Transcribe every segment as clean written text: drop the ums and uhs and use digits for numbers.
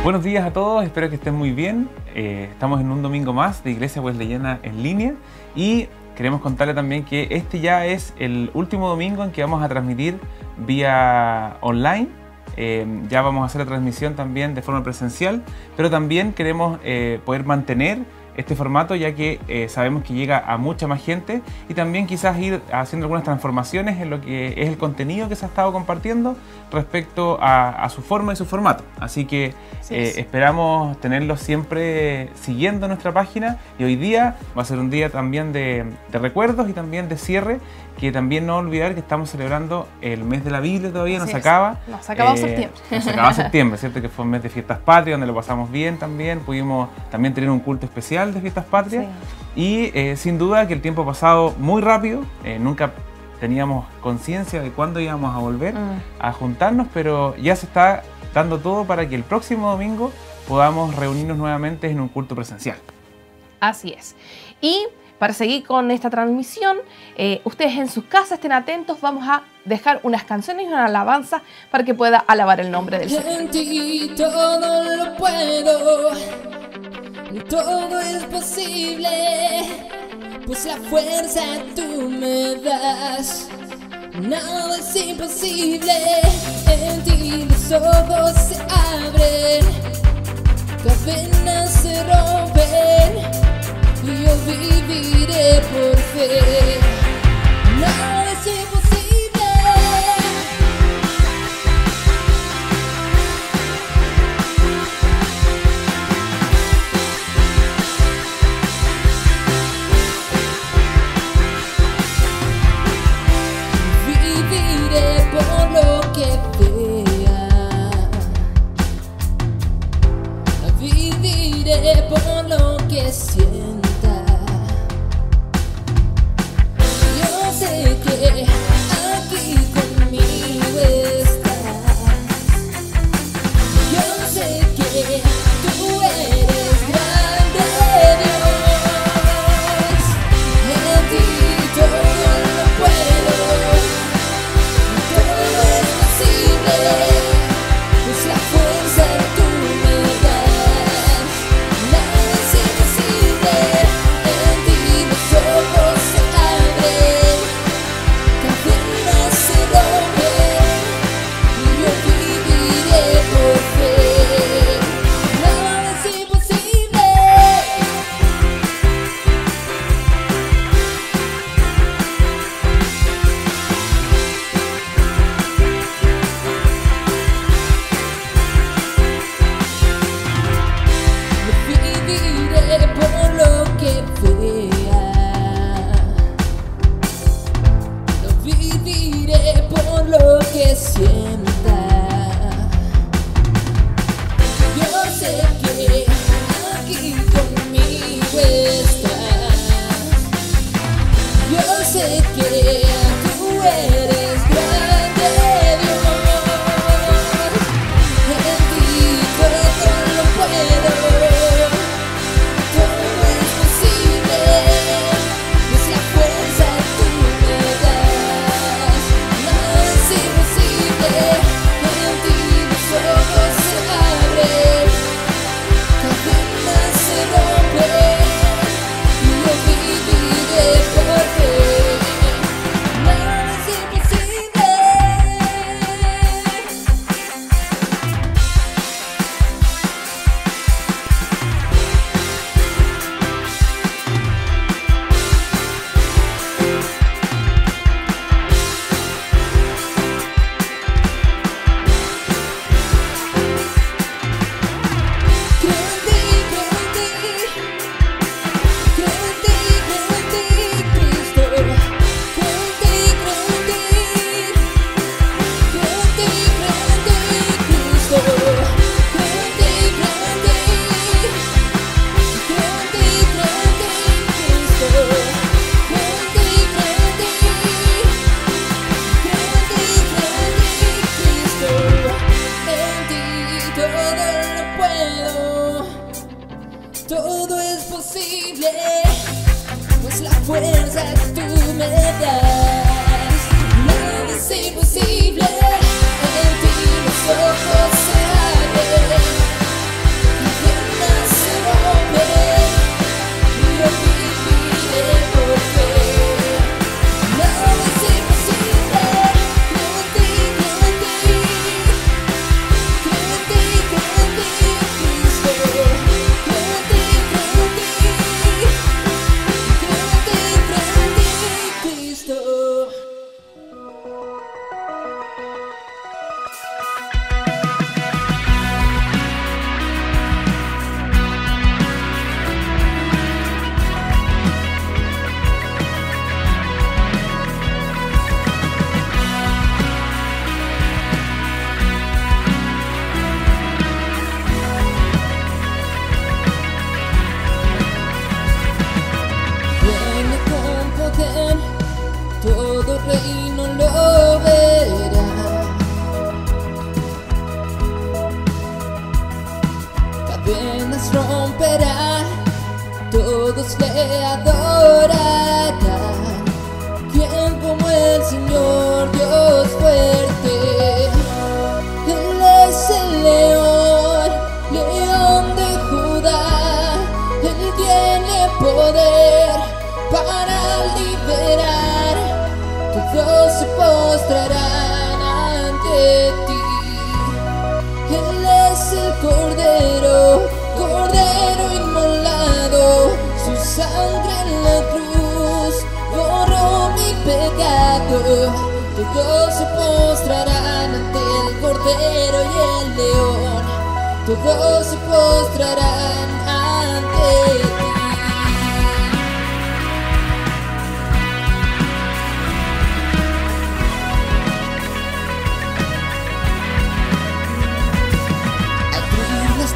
Buenos días a todos, espero que estén muy bien. Estamos en un domingo más de Iglesia Wesleyana en línea y queremos contarle también que este ya es el último domingo en que vamos a transmitir vía online. Ya vamos a hacer la transmisión también de forma presencial, pero también queremos poder mantener este formato, ya que sabemos que llega a mucha más gente, y también quizás ir haciendo algunas transformaciones en lo que es el contenido que se ha estado compartiendo respecto a su forma y su formato. Así que esperamos tenerlos siempre siguiendo nuestra página, y hoy día va a ser un día también de recuerdos y también de cierre, que también no olvidar que estamos celebrando el mes de la Biblia todavía, nos acaba. Nos acaba septiembre. Nos acaba septiembre, ¿cierto? Que fue un mes de fiestas patrias, donde lo pasamos bien también. Pudimos también tener un culto especial de fiestas patrias. Sí. Y sin duda que el tiempo ha pasado muy rápido. Nunca teníamos conciencia de cuándo íbamos a volver a juntarnos, pero ya se está dando todo para que el próximo domingo podamos reunirnos nuevamente en un culto presencial. Así es. Y para seguir con esta transmisión, ustedes en sus casas estén atentos, vamos a dejar unas canciones y una alabanza para que pueda alabar el nombre del Señor. En ti todo lo puedo, todo es posible, pues la fuerza tú me das, nada es imposible. En ti los ojos se abren, cadenas se rompen, y yo viviré por fe. Nada es imposible. Viviré por lo que vea. Viviré por lo que sienta. Sé que aquí conmigo estás. Yo sé que tú eres grande, Dios. En ti todo lo puedo, todo es posible, pues la fuerza tú me das. Nada es imposible. En ti los ojos se abren, se rompen, y yo viviré por fe. Nada es imposible. Viviré por lo que vea. Viviré por lo que sienta. Yo sé que aquí conmigo estás. Yo sé que tú eres grande, Dios. En ti todo lo puedo, todo es posible, pues la fuerza tú me das. Nada es imposible. En ti los ojos se abren, cadenas se rompen, y yo viviré por fe. Nada es imposible. Creo en ti, Cristo. Creo en ti, Cristo. Creo en ti, Cristo. En ti todo lo puedo, todo es posible, pues la fuerza tú me das. Nada es todos se postrarán ante ti. Él es el Cordero, Cordero inmolado, su sangre en la cruz borró mi pecado. Todos se postrarán ante el Cordero y el León, todos se postrarán ante ti.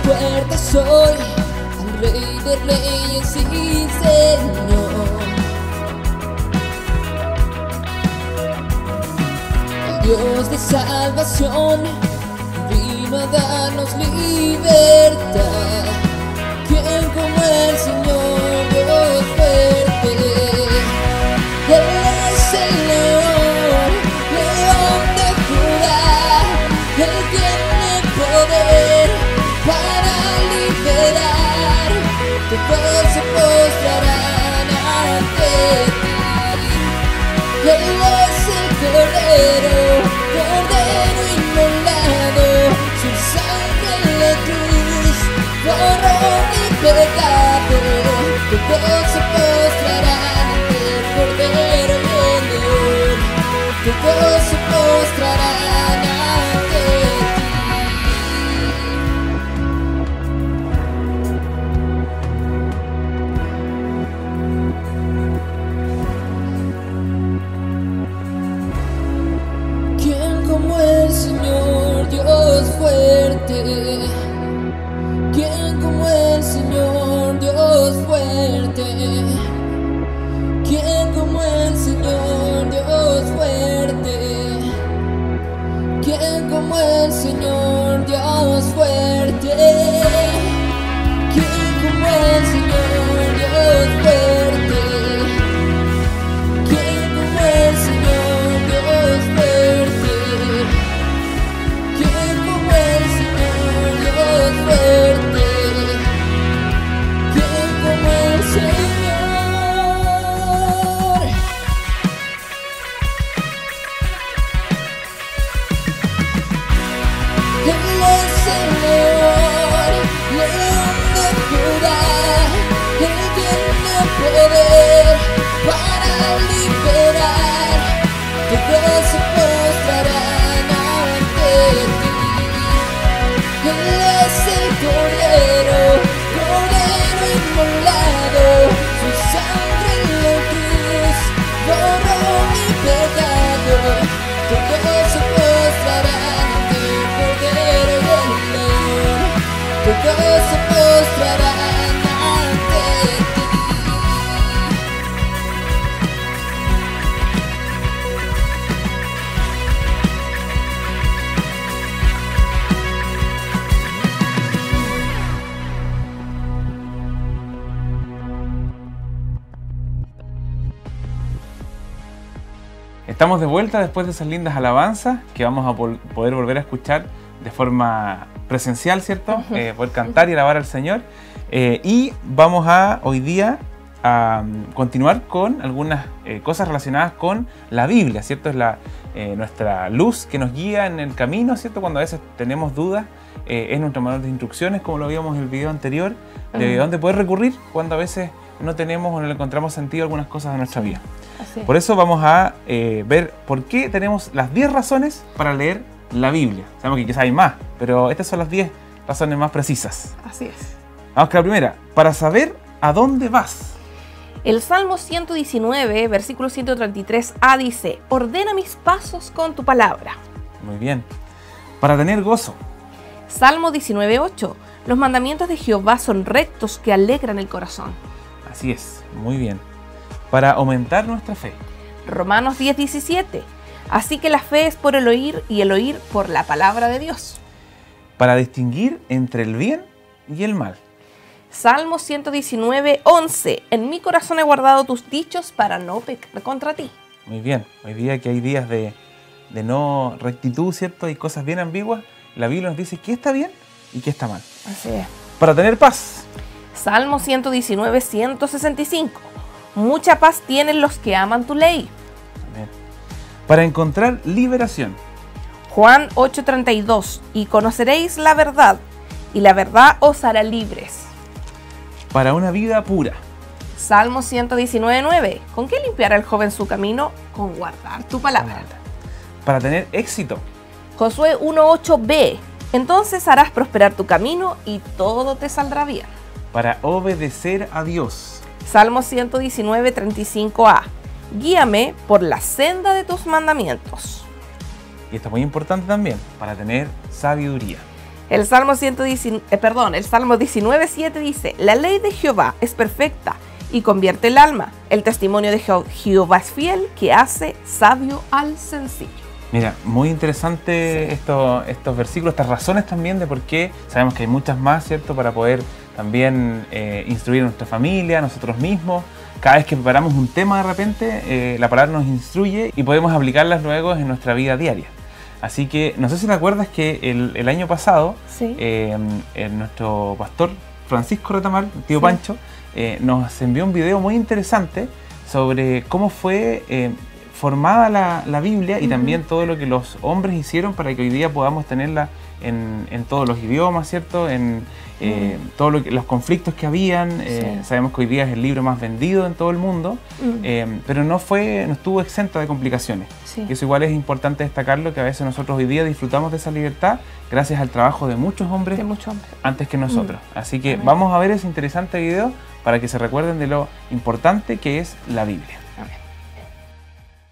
Puertas hoy al Rey de Reyes y Señor, el Dios de salvación vino a darnos libertad. ¿Quién como el Señor, Dios fuerte? Él es el león, león de Judá, él tiene poder para liberar, todos se postrarán ante ti. Él es el Cordero, Cordero inmolado, su sangre en la cruz borró mi pecado. Todos se postrarán ante el Cordero y el León, todos se postrarán ante ti. Dios fuerte, ¿quién como el Señor, Dios fuerte? ¿Quién como el Señor, Dios fuerte? ¿Quién como el Señor, Dios fuerte? ¿Quién como el Señor, Dios fuerte? ¿Quién como el Señor, Dios fuerte? Fuerte, ¿quién como el Señor? Él es el león, león de Judá, él tiene poder para liberar, todos se postrarán ante ti. Él es el Cordero, Cordero inmolado, su sangre en la cruz borró mi pecado. Todos se postrarán ante el Cordero y el León, todos se postrarán ante ti. Estamos de vuelta después de esas lindas alabanzas que vamos a poder volver a escuchar de forma presencial, ¿cierto? Poder cantar y alabar al Señor. Y vamos a hoy día a continuar con algunas cosas relacionadas con la Biblia, ¿cierto? Es nuestra luz que nos guía en el camino, ¿cierto? Cuando a veces tenemos dudas, es nuestro manual de instrucciones, como lo vimos en el video anterior, de dónde poder recurrir cuando a veces no tenemos o no le encontramos sentido a algunas cosas de nuestra vida. Por eso vamos a ver por qué tenemos las 10 razones para leer la Biblia. Sabemos que quizás hay más, pero estas son las 10 razones más precisas. Así es. Vamos con la primera. Para saber a dónde vas. El Salmo 119, versículo 133a dice: ordena mis pasos con tu palabra. Muy bien. Para tener gozo. Salmo 19:8. Los mandamientos de Jehová son rectos que alegran el corazón. Así es, muy bien. Para aumentar nuestra fe. Romanos 10:17. Así que la fe es por el oír y el oír por la palabra de Dios. Para distinguir entre el bien y el mal. Salmo 119:11. En mi corazón he guardado tus dichos para no pecar contra ti. Muy bien. Hoy día que hay días de no rectitud, ¿cierto? Hay cosas bien ambiguas. La Biblia nos dice qué está bien y qué está mal. Así es. Para tener paz. Salmo 119:165. Mucha paz tienen los que aman tu ley. Amén. para encontrar liberación. Juan 8:32, y conoceréis la verdad, y la verdad os hará libres. Para una vida pura. Salmo 119:9, ¿con qué limpiará el joven su camino? Con guardar tu palabra. Para tener éxito. Josué 1:8b, entonces harás prosperar tu camino y todo te saldrá bien. Para obedecer a Dios. Salmo 119:35a, guíame por la senda de tus mandamientos. Y esto es muy importante también, para tener sabiduría. El Salmo 19:7 dice, la ley de Jehová es perfecta y convierte el alma. El testimonio de Jehová es fiel, que hace sabio al sencillo. Mira, muy interesante estos versículos, estas razones también de por qué. Sabemos que hay muchas más, ¿cierto? Para poder también instruir a nuestra familia, a nosotros mismos. Cada vez que preparamos un tema de repente, la palabra nos instruye y podemos aplicarlas luego en nuestra vida diaria. Así que, no sé si te acuerdas que el año pasado, Sí. Nuestro pastor Francisco Retamal, el tío Pancho, nos envió un video muy interesante sobre cómo fue formada la Biblia y también todo lo que los hombres hicieron para que hoy día podamos tenerla en todos los idiomas, ¿cierto? En todos los conflictos que habían. Sabemos que hoy día es el libro más vendido en todo el mundo, pero no estuvo exenta de complicaciones. Sí. Y eso igual es importante destacarlo, que a veces nosotros hoy día disfrutamos de esa libertad gracias al trabajo de muchos hombres antes que nosotros. Así que vamos a ver ese interesante video para que se recuerden de lo importante que es la Biblia.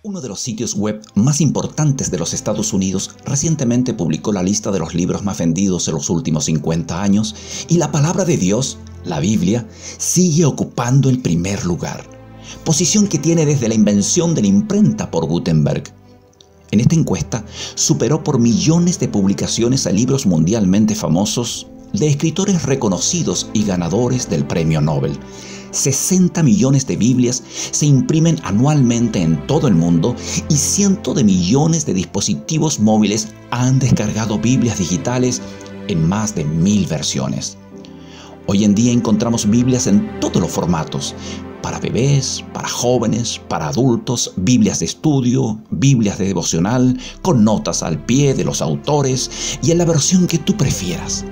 Uno de los sitios web más importantes de los Estados Unidos recientemente publicó la lista de los libros más vendidos en los últimos 50 años y la palabra de Dios, la Biblia, sigue ocupando el primer lugar, posición que tiene desde la invención de la imprenta por Gutenberg. En esta encuesta superó por millones de publicaciones a libros mundialmente famosos de escritores reconocidos y ganadores del Premio Nobel. 60 millones de Biblias se imprimen anualmente en todo el mundo y cientos de millones de dispositivos móviles han descargado Biblias digitales en más de 1000 versiones. Hoy en día encontramos Biblias en todos los formatos, para bebés, para jóvenes, para adultos, Biblias de estudio, Biblias de devocional, con notas al pie de los autores y en la versión que tú prefieras,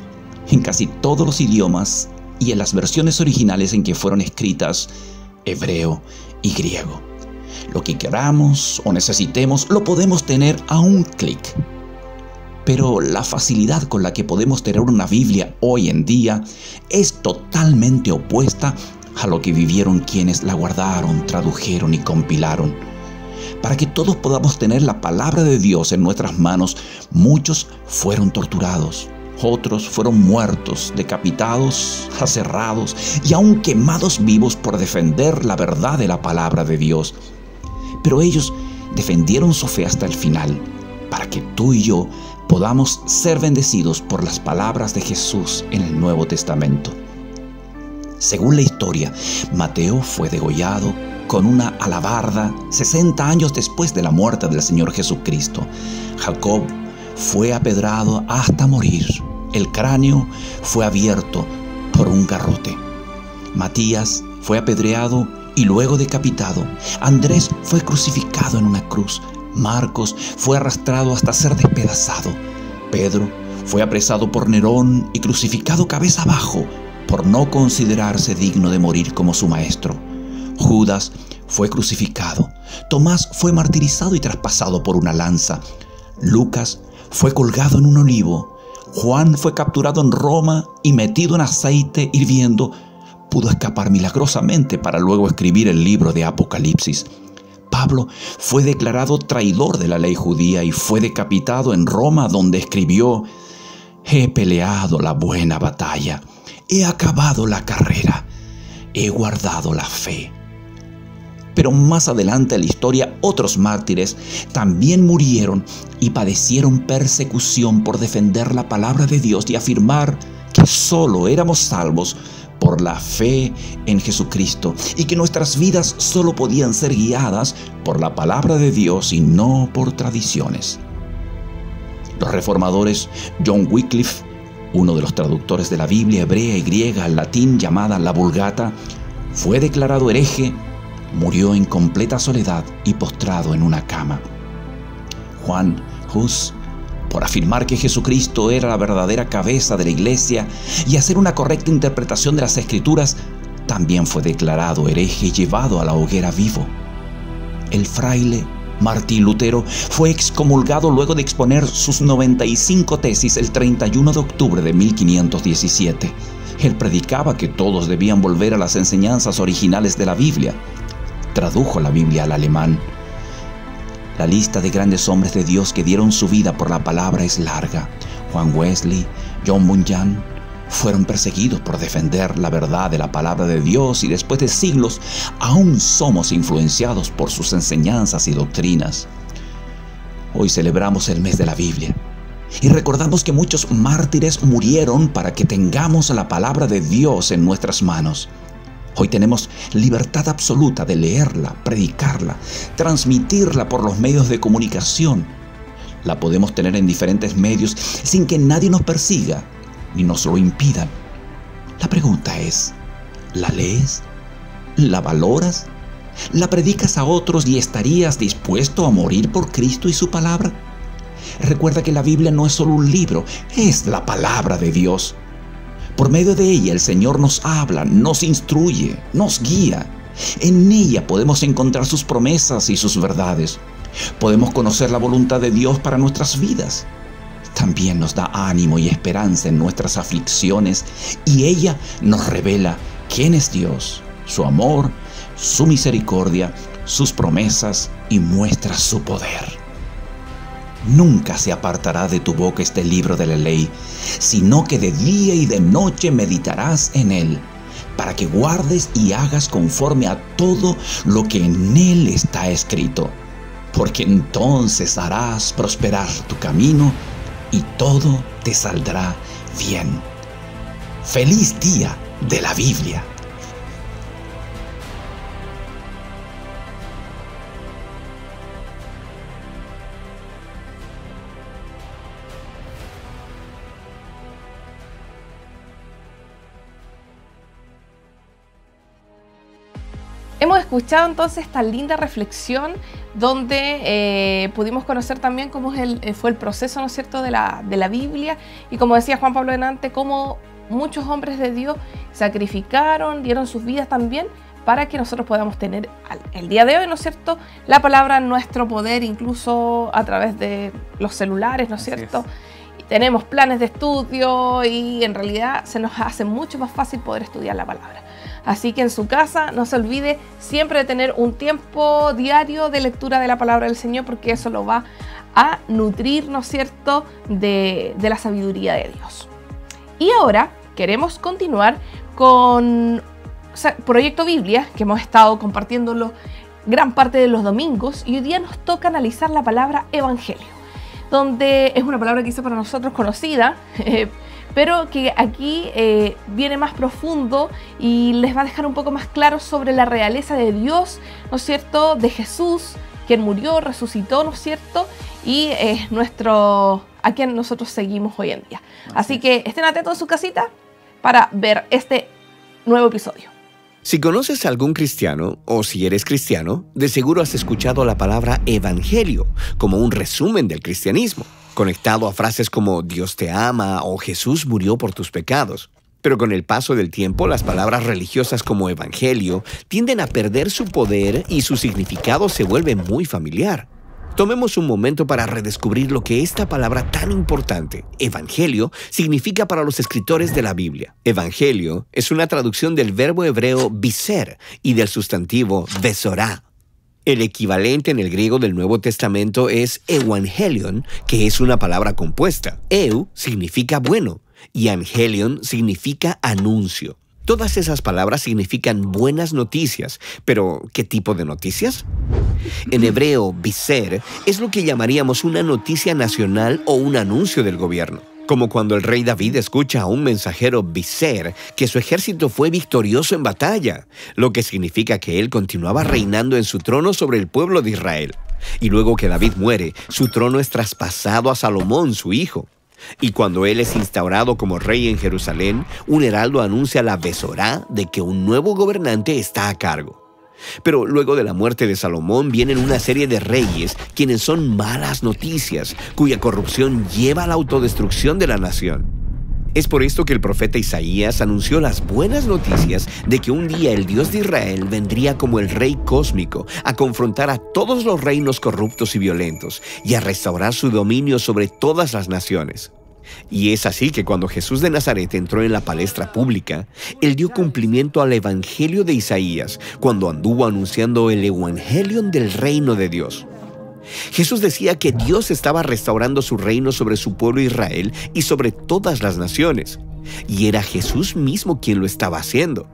en casi todos los idiomas y en las versiones originales en que fueron escritas, hebreo y griego. Lo que queramos o necesitemos lo podemos tener a un clic. Pero la facilidad con la que podemos tener una Biblia hoy en día es totalmente opuesta a lo que vivieron quienes la guardaron, tradujeron y compilaron. Para que todos podamos tener la palabra de Dios en nuestras manos, muchos fueron torturados. Otros fueron muertos, decapitados, aserrados y aún quemados vivos por defender la verdad de la palabra de Dios. Pero ellos defendieron su fe hasta el final, para que tú y yo podamos ser bendecidos por las palabras de Jesús en el Nuevo Testamento. Según la historia, Mateo fue degollado con una alabarda 60 años después de la muerte del Señor Jesucristo. Jacob fue apedrado hasta morir. El cráneo fue abierto por un garrote. Matías fue apedreado y luego decapitado. Andrés fue crucificado en una cruz. Marcos fue arrastrado hasta ser despedazado. Pedro fue apresado por Nerón y crucificado cabeza abajo por no considerarse digno de morir como su maestro. Judas fue crucificado. Tomás fue martirizado y traspasado por una lanza. Lucas fue colgado en un olivo. Juan fue capturado en Roma y metido en aceite hirviendo. Pudo escapar milagrosamente para luego escribir el libro de Apocalipsis. Pablo fue declarado traidor de la ley judía y fue decapitado en Roma, donde escribió: «He peleado la buena batalla, he acabado la carrera, he guardado la fe». Pero más adelante en la historia, otros mártires también murieron y padecieron persecución por defender la palabra de Dios y afirmar que solo éramos salvos por la fe en Jesucristo y que nuestras vidas solo podían ser guiadas por la palabra de Dios y no por tradiciones. Los reformadores John Wycliffe, uno de los traductores de la Biblia hebrea y griega al latín llamada la Vulgata, fue declarado hereje, murió en completa soledad y postrado en una cama. Juan Hus, por afirmar que Jesucristo era la verdadera cabeza de la Iglesia y hacer una correcta interpretación de las Escrituras, también fue declarado hereje y llevado a la hoguera vivo. El fraile Martín Lutero fue excomulgado luego de exponer sus 95 tesis el 31 de octubre de 1517. Él predicaba que todos debían volver a las enseñanzas originales de la Biblia. Tradujo la Biblia al alemán. La lista de grandes hombres de Dios que dieron su vida por la palabra es larga. Juan Wesley, John Bunyan, fueron perseguidos por defender la verdad de la palabra de Dios y después de siglos aún somos influenciados por sus enseñanzas y doctrinas. Hoy celebramos el mes de la Biblia y recordamos que muchos mártires murieron para que tengamos la palabra de Dios en nuestras manos. Hoy tenemos libertad absoluta de leerla, predicarla, transmitirla por los medios de comunicación. La podemos tener en diferentes medios sin que nadie nos persiga ni nos lo impidan. La pregunta es, ¿la lees? ¿La valoras? ¿La predicas a otros y estarías dispuesto a morir por Cristo y su palabra? Recuerda que la Biblia no es solo un libro, es la palabra de Dios. Por medio de ella el Señor nos habla, nos instruye, nos guía. En ella podemos encontrar sus promesas y sus verdades. Podemos conocer la voluntad de Dios para nuestras vidas. También nos da ánimo y esperanza en nuestras aflicciones y ella nos revela quién es Dios, su amor, su misericordia, sus promesas y muestra su poder. Nunca se apartará de tu boca este libro de la ley, sino que de día y de noche meditarás en él, para que guardes y hagas conforme a todo lo que en él está escrito, porque entonces harás prosperar tu camino y todo te saldrá bien. ¡Feliz día de la Biblia! Hemos escuchado entonces esta linda reflexión donde pudimos conocer también cómo fue el proceso, ¿no es cierto?, de la Biblia, y como decía Juan Pablo delante, cómo muchos hombres de Dios sacrificaron, dieron sus vidas también para que nosotros podamos tener el día de hoy, ¿no es cierto?, la palabra en nuestro poder, incluso a través de los celulares, ¿no es cierto? Y tenemos planes de estudio y en realidad se nos hace mucho más fácil poder estudiar la palabra. Así que en su casa no se olvide siempre de tener un tiempo diario de lectura de la palabra del Señor, porque eso lo va a nutrir, ¿no es cierto?, de la sabiduría de Dios. Y ahora queremos continuar con Proyecto Biblia, que hemos estado compartiéndolo gran parte de los domingos, y hoy día nos toca analizar la palabra evangelio, donde es una palabra quizá para nosotros conocida, pero que aquí viene más profundo y les va a dejar un poco más claro sobre la realeza de Dios, ¿no es cierto?, de Jesús, quien murió, resucitó, ¿no es cierto?, y a quien nosotros seguimos hoy en día. Así que estén atentos en su casita para ver este nuevo episodio. Si conoces a algún cristiano, o si eres cristiano, de seguro has escuchado la palabra evangelio como un resumen del cristianismo, conectado a frases como Dios te ama o Jesús murió por tus pecados. Pero con el paso del tiempo, las palabras religiosas como evangelio tienden a perder su poder y su significado se vuelve muy familiar. Tomemos un momento para redescubrir lo que esta palabra tan importante, evangelio, significa para los escritores de la Biblia. Evangelio es una traducción del verbo hebreo biser y del sustantivo besorá. El equivalente en el griego del Nuevo Testamento es evangelion, que es una palabra compuesta. Eu significa bueno y angelion significa anuncio. Todas esas palabras significan buenas noticias, pero ¿qué tipo de noticias? En hebreo, biser es lo que llamaríamos una noticia nacional o un anuncio del gobierno. Como cuando el rey David escucha a un mensajero biser que su ejército fue victorioso en batalla, lo que significa que él continuaba reinando en su trono sobre el pueblo de Israel. Y luego que David muere, su trono es traspasado a Salomón, su hijo. Y cuando él es instaurado como rey en Jerusalén, un heraldo anuncia la besorá de que un nuevo gobernante está a cargo. Pero luego de la muerte de Salomón vienen una serie de reyes quienes son malas noticias, cuya corrupción lleva a la autodestrucción de la nación. Es por esto que el profeta Isaías anunció las buenas noticias de que un día el Dios de Israel vendría como el Rey cósmico a confrontar a todos los reinos corruptos y violentos y a restaurar su dominio sobre todas las naciones. Y es así que cuando Jesús de Nazaret entró en la palestra pública, Él dio cumplimiento al Evangelio de Isaías cuando anduvo anunciando el Evangelion del reino de Dios. Jesús decía que Dios estaba restaurando su reino sobre su pueblo Israel y sobre todas las naciones. Y era Jesús mismo quien lo estaba haciendo.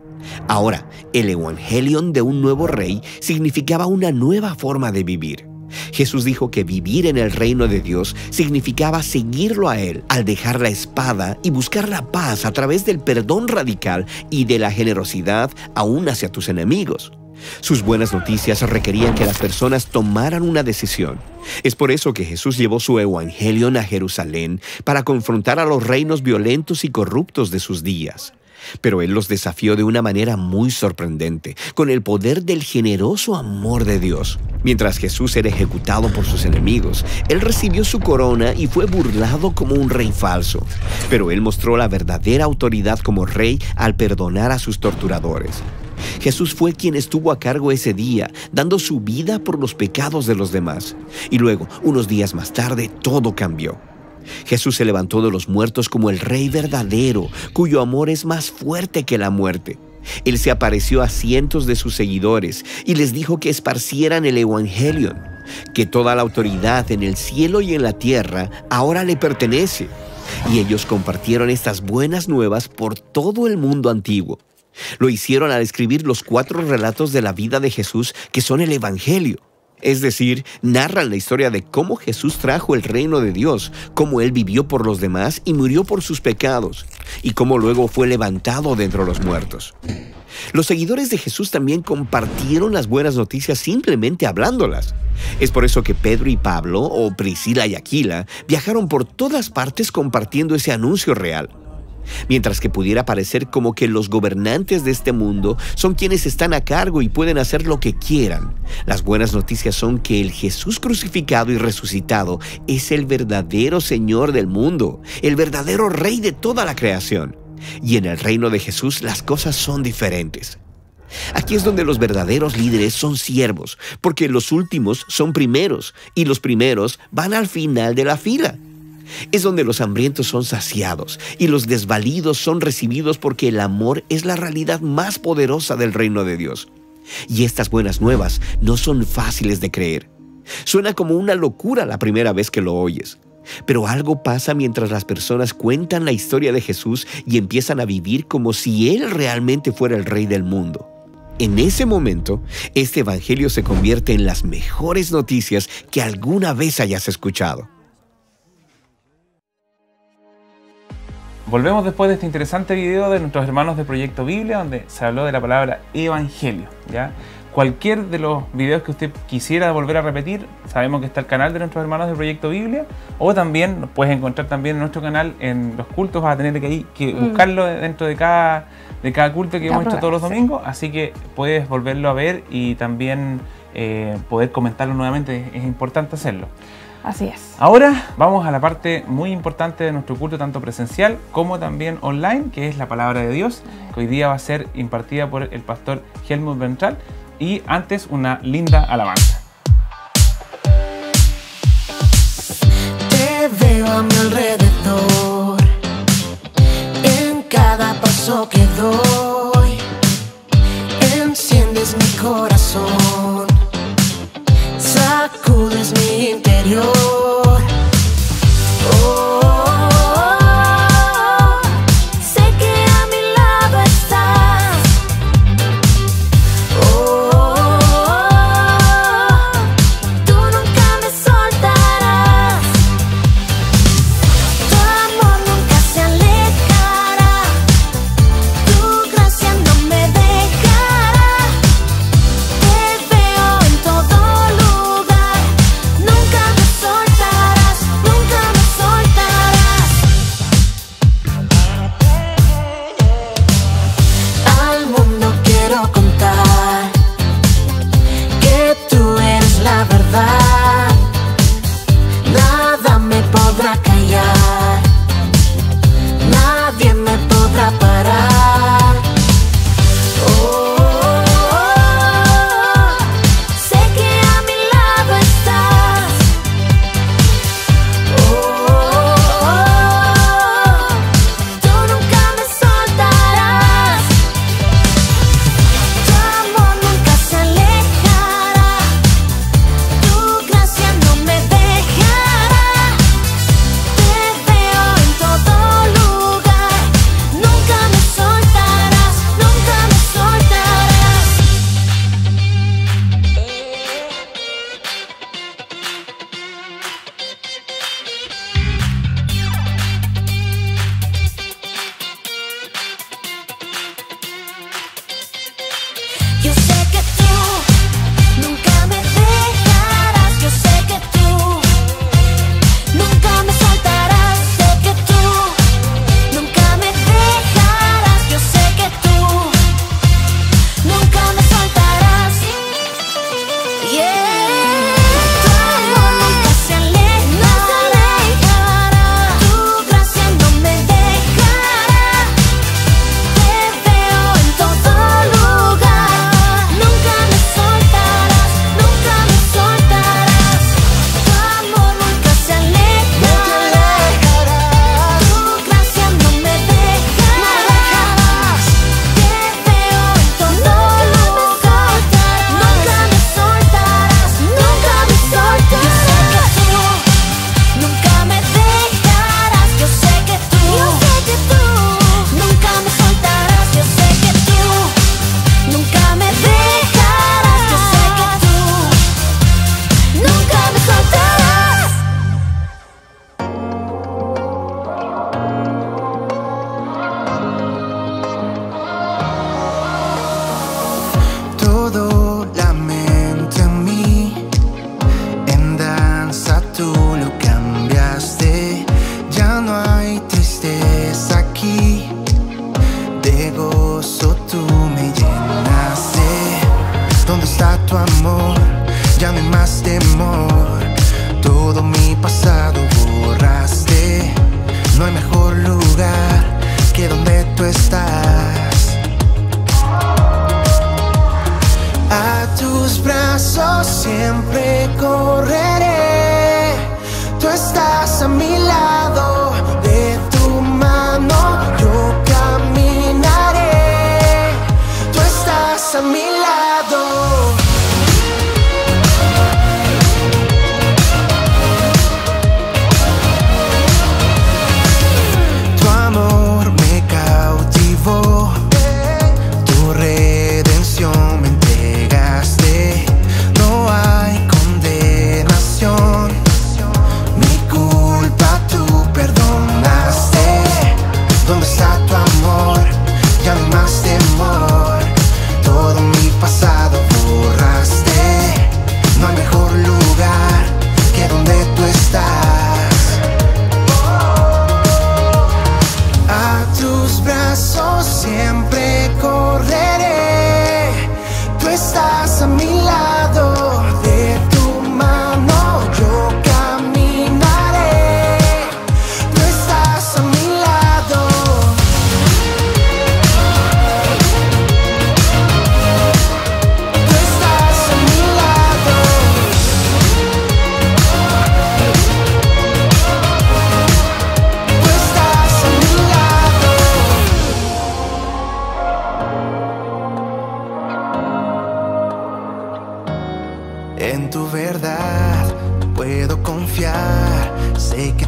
Ahora, el Evangelion de un nuevo rey significaba una nueva forma de vivir. Jesús dijo que vivir en el reino de Dios significaba seguirlo a Él al dejar la espada y buscar la paz a través del perdón radical y de la generosidad aún hacia tus enemigos. Sus buenas noticias requerían que las personas tomaran una decisión. Es por eso que Jesús llevó su Evangelion a Jerusalén para confrontar a los reinos violentos y corruptos de sus días. Pero Él los desafió de una manera muy sorprendente, con el poder del generoso amor de Dios. Mientras Jesús era ejecutado por sus enemigos, Él recibió su corona y fue burlado como un rey falso. Pero Él mostró la verdadera autoridad como rey al perdonar a sus torturadores. Jesús fue quien estuvo a cargo ese día, dando su vida por los pecados de los demás. Y luego, unos días más tarde, todo cambió. Jesús se levantó de los muertos como el Rey verdadero, cuyo amor es más fuerte que la muerte. Él se apareció a cientos de sus seguidores y les dijo que esparcieran el Evangelion, que toda la autoridad en el cielo y en la tierra ahora le pertenece. Y ellos compartieron estas buenas nuevas por todo el mundo antiguo. Lo hicieron al escribir los 4 relatos de la vida de Jesús, que son el Evangelio. Es decir, narran la historia de cómo Jesús trajo el reino de Dios, cómo Él vivió por los demás y murió por sus pecados, y cómo luego fue levantado de entre los muertos. Los seguidores de Jesús también compartieron las buenas noticias simplemente hablándolas. Es por eso que Pedro y Pablo, o Priscila y Aquila, viajaron por todas partes compartiendo ese anuncio real. Mientras que pudiera parecer como que los gobernantes de este mundo son quienes están a cargo y pueden hacer lo que quieran, las buenas noticias son que el Jesús crucificado y resucitado es el verdadero Señor del mundo, el verdadero Rey de toda la creación. Y en el reino de Jesús las cosas son diferentes. Aquí es donde los verdaderos líderes son siervos, porque los últimos son primeros y los primeros van al final de la fila. Es donde los hambrientos son saciados y los desvalidos son recibidos, porque el amor es la realidad más poderosa del reino de Dios. Y estas buenas nuevas no son fáciles de creer. Suena como una locura la primera vez que lo oyes. Pero algo pasa mientras las personas cuentan la historia de Jesús y empiezan a vivir como si Él realmente fuera el Rey del mundo. En ese momento, este evangelio se convierte en las mejores noticias que alguna vez hayas escuchado. Volvemos después de este interesante video de nuestros hermanos de Proyecto Biblia, donde se habló de la palabra evangelio, ¿ya? Cualquier de los videos que usted quisiera volver a repetir, sabemos que está el canal de nuestros hermanos de Proyecto Biblia, o también nos puedes encontrar también en nuestro canal en los cultos. Vas a tener que buscarlo dentro de cada culto que hemos hecho todos los domingos, así que puedes volverlo a ver y también poder comentarlo nuevamente. Es importante hacerlo. Así es. Ahora vamos a la parte muy importante de nuestro culto, tanto presencial como también online, que es la palabra de Dios, que hoy día va a ser impartida por el pastor Helmut Ventral. Y antes, una linda alabanza. Te veo a mi alrededor, en cada paso que doy, enciendes mi corazón, sacudes mi interior. Sé que a mi lado estás.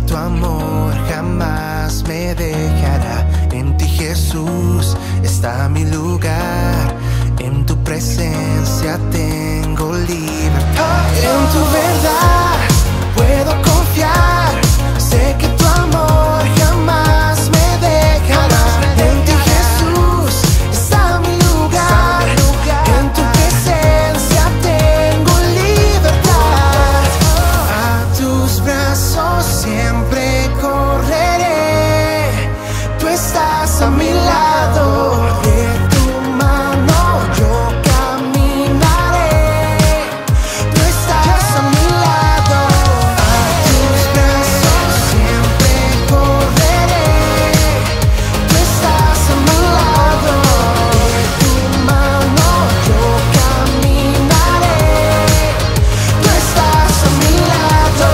tu amor jamás me dejará. En ti, Jesús, está mi lugar. En tu presencia tengo libertad. En tu verdad puedo confiar. Sé que tu amor jamás me dejará. En ti, Jesús, está mi lugar. En tu presencia tengo libertad. A tus brazos siempre correré. Tú estás a mi lado. De tu mano yo caminaré. Tú estás a mi lado. A tus brazos siempre correré. Tú estás a mi lado. De tu mano yo caminaré. Tú estás a mi lado.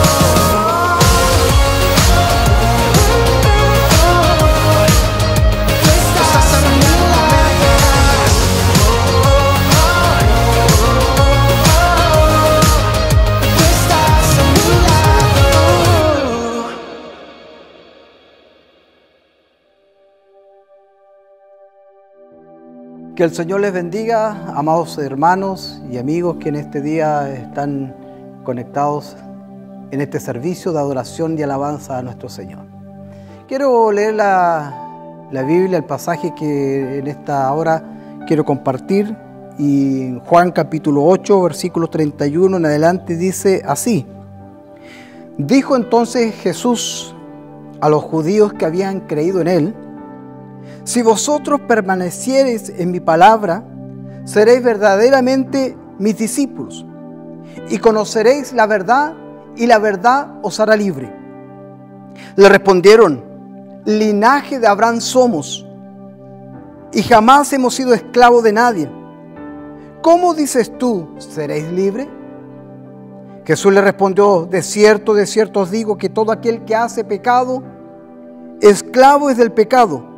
Tú estás a mi lado. Tú estás a mi lado. Que el Señor les bendiga, amados hermanos y amigos que en este día están conectados en este servicio de adoración y alabanza a nuestro Señor. Quiero leer la Biblia, el pasaje que en esta hora quiero compartir, y en Juan capítulo 8, versículo 31 en adelante dice así: Dijo entonces Jesús a los judíos que habían creído en Él: Si vosotros permaneciereis en mi palabra, seréis verdaderamente mis discípulos, y conoceréis la verdad, y la verdad os hará libre. Le respondieron: Linaje de Abraham somos, y jamás hemos sido esclavos de nadie. ¿Cómo dices tú, seréis libres? Jesús le respondió: de cierto os digo que todo aquel que hace pecado, esclavo es del pecado.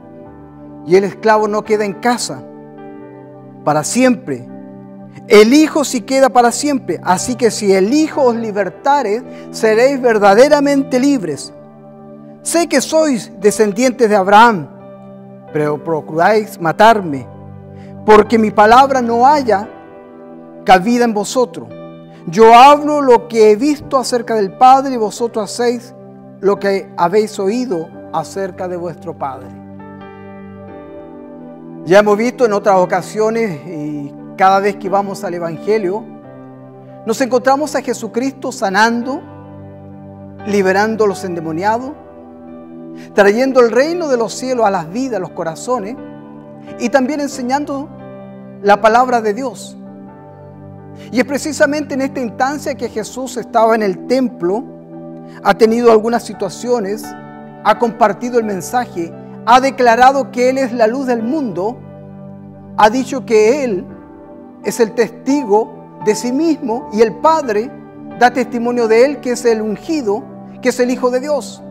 Y el esclavo no queda en casa para siempre. El Hijo sí queda para siempre. Así que si el Hijo os libertare, seréis verdaderamente libres. Sé que sois descendientes de Abraham, pero procuráis matarme, porque mi palabra no haya cabida en vosotros. Yo hablo lo que he visto acerca del Padre, y vosotros hacéis lo que habéis oído acerca de vuestro Padre. Ya hemos visto en otras ocasiones, y cada vez que vamos al Evangelio, nos encontramos a Jesucristo sanando, liberando a los endemoniados, trayendo el reino de los cielos a las vidas, a los corazones, y también enseñando la palabra de Dios. Y es precisamente en esta instancia que Jesús estaba en el templo, ha tenido algunas situaciones, ha compartido el mensaje, ha declarado que Él es la luz del mundo, ha dicho que Él es el testigo de sí mismo, y el Padre da testimonio de Él, que es el ungido, que es el Hijo de Dios.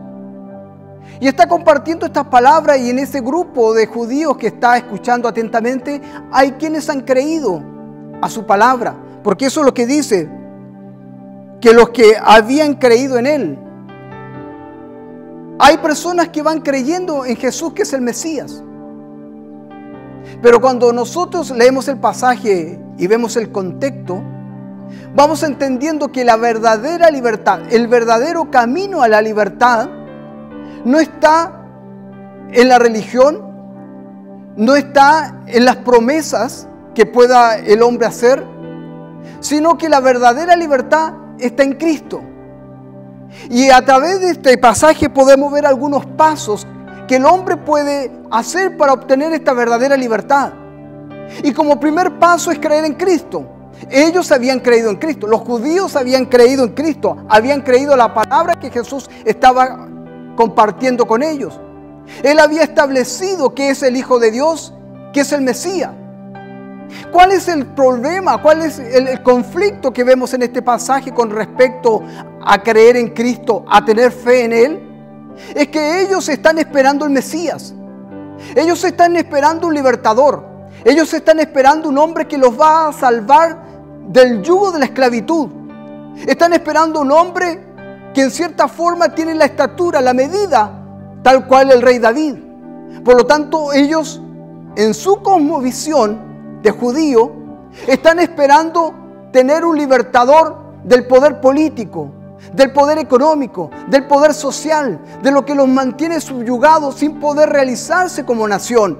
Y está compartiendo estas palabras, y en ese grupo de judíos que está escuchando atentamente, hay quienes han creído a su palabra, porque eso es lo que dice, que los que habían creído en Él. Hay personas que van creyendo en Jesús, que es el Mesías. Pero cuando nosotros leemos el pasaje y vemos el contexto, vamos entendiendo que la verdadera libertad, el verdadero camino a la libertad, no está en la religión, no está en las promesas que pueda el hombre hacer, sino que la verdadera libertad está en Cristo. Y a través de este pasaje podemos ver algunos pasos que el hombre puede hacer para obtener esta verdadera libertad. Y como primer paso es creer en Cristo. Ellos habían creído en Cristo, los judíos habían creído en Cristo, habían creído la palabra que Jesús estaba compartiendo con ellos. Él había establecido que es el Hijo de Dios, que es el Mesías. ¿Cuál es el problema? ¿Cuál es el conflicto que vemos en este pasaje con respecto a creer en Cristo, a tener fe en Él? Es que ellos están esperando el Mesías. Ellos están esperando un libertador. Ellos están esperando un hombre que los va a salvar del yugo de la esclavitud. Están esperando un hombre que en cierta forma tienen la estatura, la medida, tal cual el rey David. Por lo tanto, ellos, en su cosmovisión de judío, están esperando tener un libertador del poder político, del poder económico, del poder social, de lo que los mantiene subyugados sin poder realizarse como nación.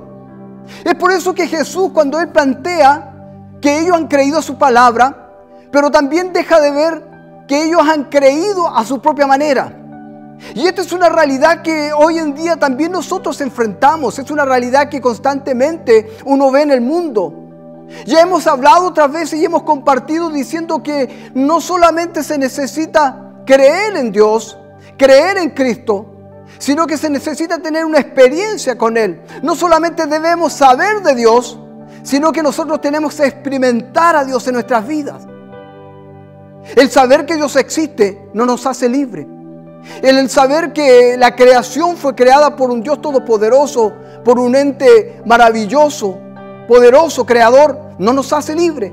Es por eso que Jesús, cuando Él plantea que ellos han creído a su palabra, pero también deja de ver que ellos han creído a su propia manera. Y esta es una realidad que hoy en día también nosotros enfrentamos. Es una realidad que constantemente uno ve en el mundo. Ya hemos hablado otras veces y hemos compartido diciendo que no solamente se necesita creer en Dios, creer en Cristo, sino que se necesita tener una experiencia con Él. No solamente debemos saber de Dios, sino que nosotros tenemos que experimentar a Dios en nuestras vidas. El saber que Dios existe no nos hace libres. El saber que la creación fue creada por un Dios todopoderoso, por un ente maravilloso, poderoso, creador, no nos hace libres.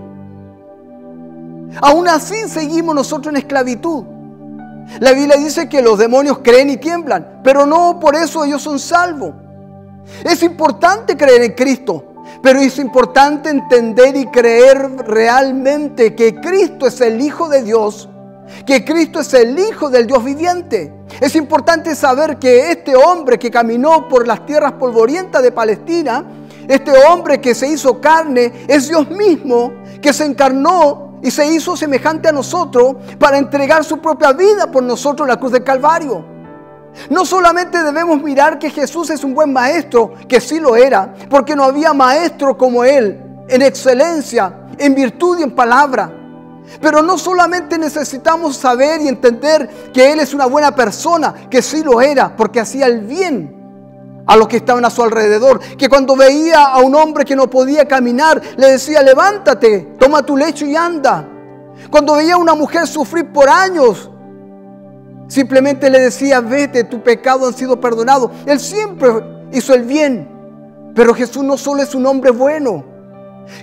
Aún así seguimos nosotros en esclavitud. La Biblia dice que los demonios creen y tiemblan, pero no por eso ellos son salvos. Es importante creer en Cristo, pero es importante entender y creer realmente que Cristo es el Hijo de Dios, que Cristo es el Hijo del Dios viviente. Es importante saber que este hombre que caminó por las tierras polvorientas de Palestina, este hombre que se hizo carne, es Dios mismo que se encarnó y se hizo semejante a nosotros para entregar su propia vida por nosotros en la cruz del Calvario. No solamente debemos mirar que Jesús es un buen maestro, que sí lo era, porque no había maestro como Él, en excelencia, en virtud y en palabra. Pero no solamente necesitamos saber y entender que Él es una buena persona, que sí lo era, porque hacía el bien a los que estaban a su alrededor. Que cuando veía a un hombre que no podía caminar, le decía: levántate, toma tu lecho y anda. Cuando veía a una mujer sufrir por años, simplemente le decía: vete, tu pecado han sido perdonados. Él siempre hizo el bien. Pero Jesús no solo es un hombre bueno.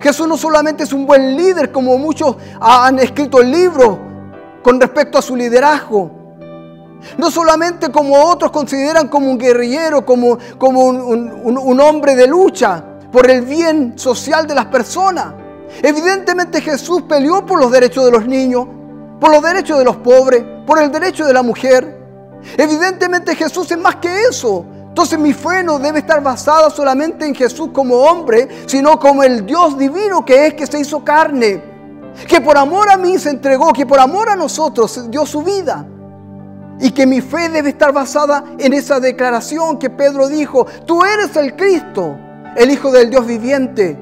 Jesús no solamente es un buen líder, como muchos han escrito libros con respecto a su liderazgo. No solamente como otros consideran como un guerrillero, como un hombre de lucha por el bien social de las personas. Evidentemente Jesús peleó por los derechos de los niños, por los derechos de los pobres, por el derecho de la mujer. Evidentemente Jesús es más que eso. Entonces mi fe no debe estar basada solamente en Jesús como hombre, sino como el Dios divino que es, que se hizo carne, que por amor a mí se entregó, que por amor a nosotros dio su vida. Y que mi fe debe estar basada en esa declaración que Pedro dijo: tú eres el Cristo, el Hijo del Dios viviente.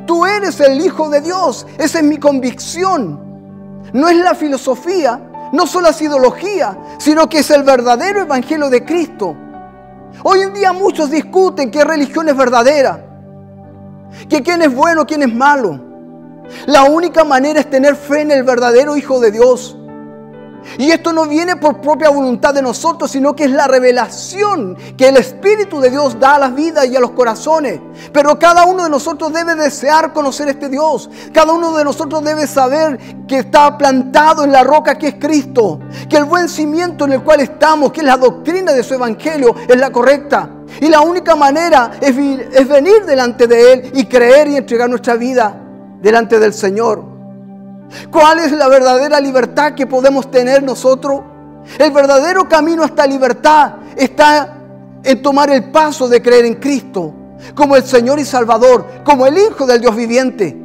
Tú eres el Hijo de Dios. Esa es mi convicción. No es la filosofía, no son las ideologías, sino que es el verdadero evangelio de Cristo. Hoy en día muchos discuten qué religión es verdadera, que quién es bueno, quién es malo. La única manera es tener fe en el verdadero Hijo de Dios. Y esto no viene por propia voluntad de nosotros, sino que es la revelación que el Espíritu de Dios da a las vidas y a los corazones. Pero cada uno de nosotros debe desear conocer a este Dios. Cada uno de nosotros debe saber que está plantado en la roca que es Cristo, que el buen cimiento en el cual estamos, que es la doctrina de su Evangelio, es la correcta. Y la única manera es venir delante de Él y creer y entregar nuestra vida delante del Señor. ¿Cuál es la verdadera libertad que podemos tener nosotros? El verdadero camino a esta libertad está en tomar el paso de creer en Cristo como el Señor y Salvador, como el Hijo del Dios viviente,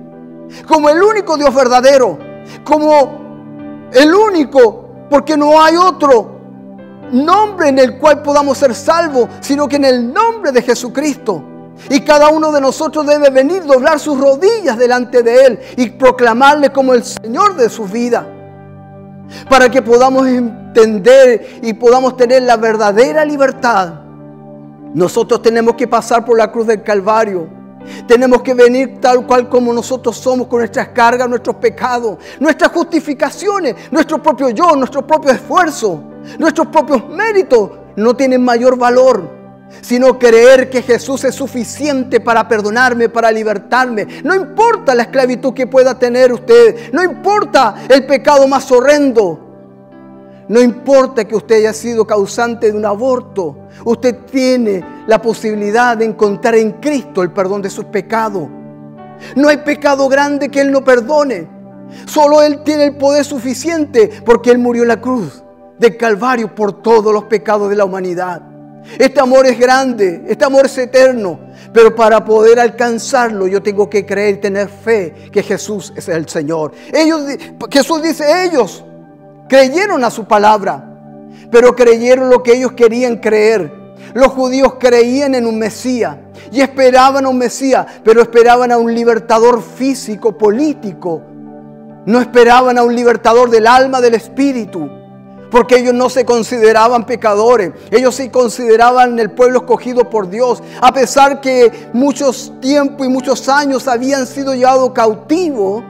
como el único Dios verdadero, como el único, porque no hay otro nombre en el cual podamos ser salvos, sino que en el nombre de Jesucristo. Y cada uno de nosotros debe venir, doblar sus rodillas delante de Él y proclamarle como el Señor de su vida, para que podamos entender y podamos tener la verdadera libertad. Nosotros tenemos que pasar por la cruz del Calvario. Tenemos que venir tal cual como nosotros somos, con nuestras cargas, nuestros pecados, nuestras justificaciones, nuestro propio yo, nuestro propio esfuerzo, nuestros propios méritos no tienen mayor valor, sino creer que Jesús es suficiente para perdonarme, para libertarme. No importa la esclavitud que pueda tener usted, no importa el pecado más horrendo. No importa que usted haya sido causante de un aborto, usted tiene la posibilidad de encontrar en Cristo el perdón de sus pecados. No hay pecado grande que Él no perdone. Solo Él tiene el poder suficiente porque Él murió en la cruz del Calvario por todos los pecados de la humanidad. Este amor es grande, este amor es eterno, pero para poder alcanzarlo yo tengo que creer y tener fe que Jesús es el Señor. Jesús dice, ellos creyeron a su palabra, pero creyeron lo que ellos querían creer. Los judíos creían en un Mesías y esperaban a un Mesías, pero esperaban a un libertador físico, político. No esperaban a un libertador del alma, del espíritu, porque ellos no se consideraban pecadores. Ellos se consideraban el pueblo escogido por Dios, a pesar que muchos tiempos y muchos años habían sido llevados cautivos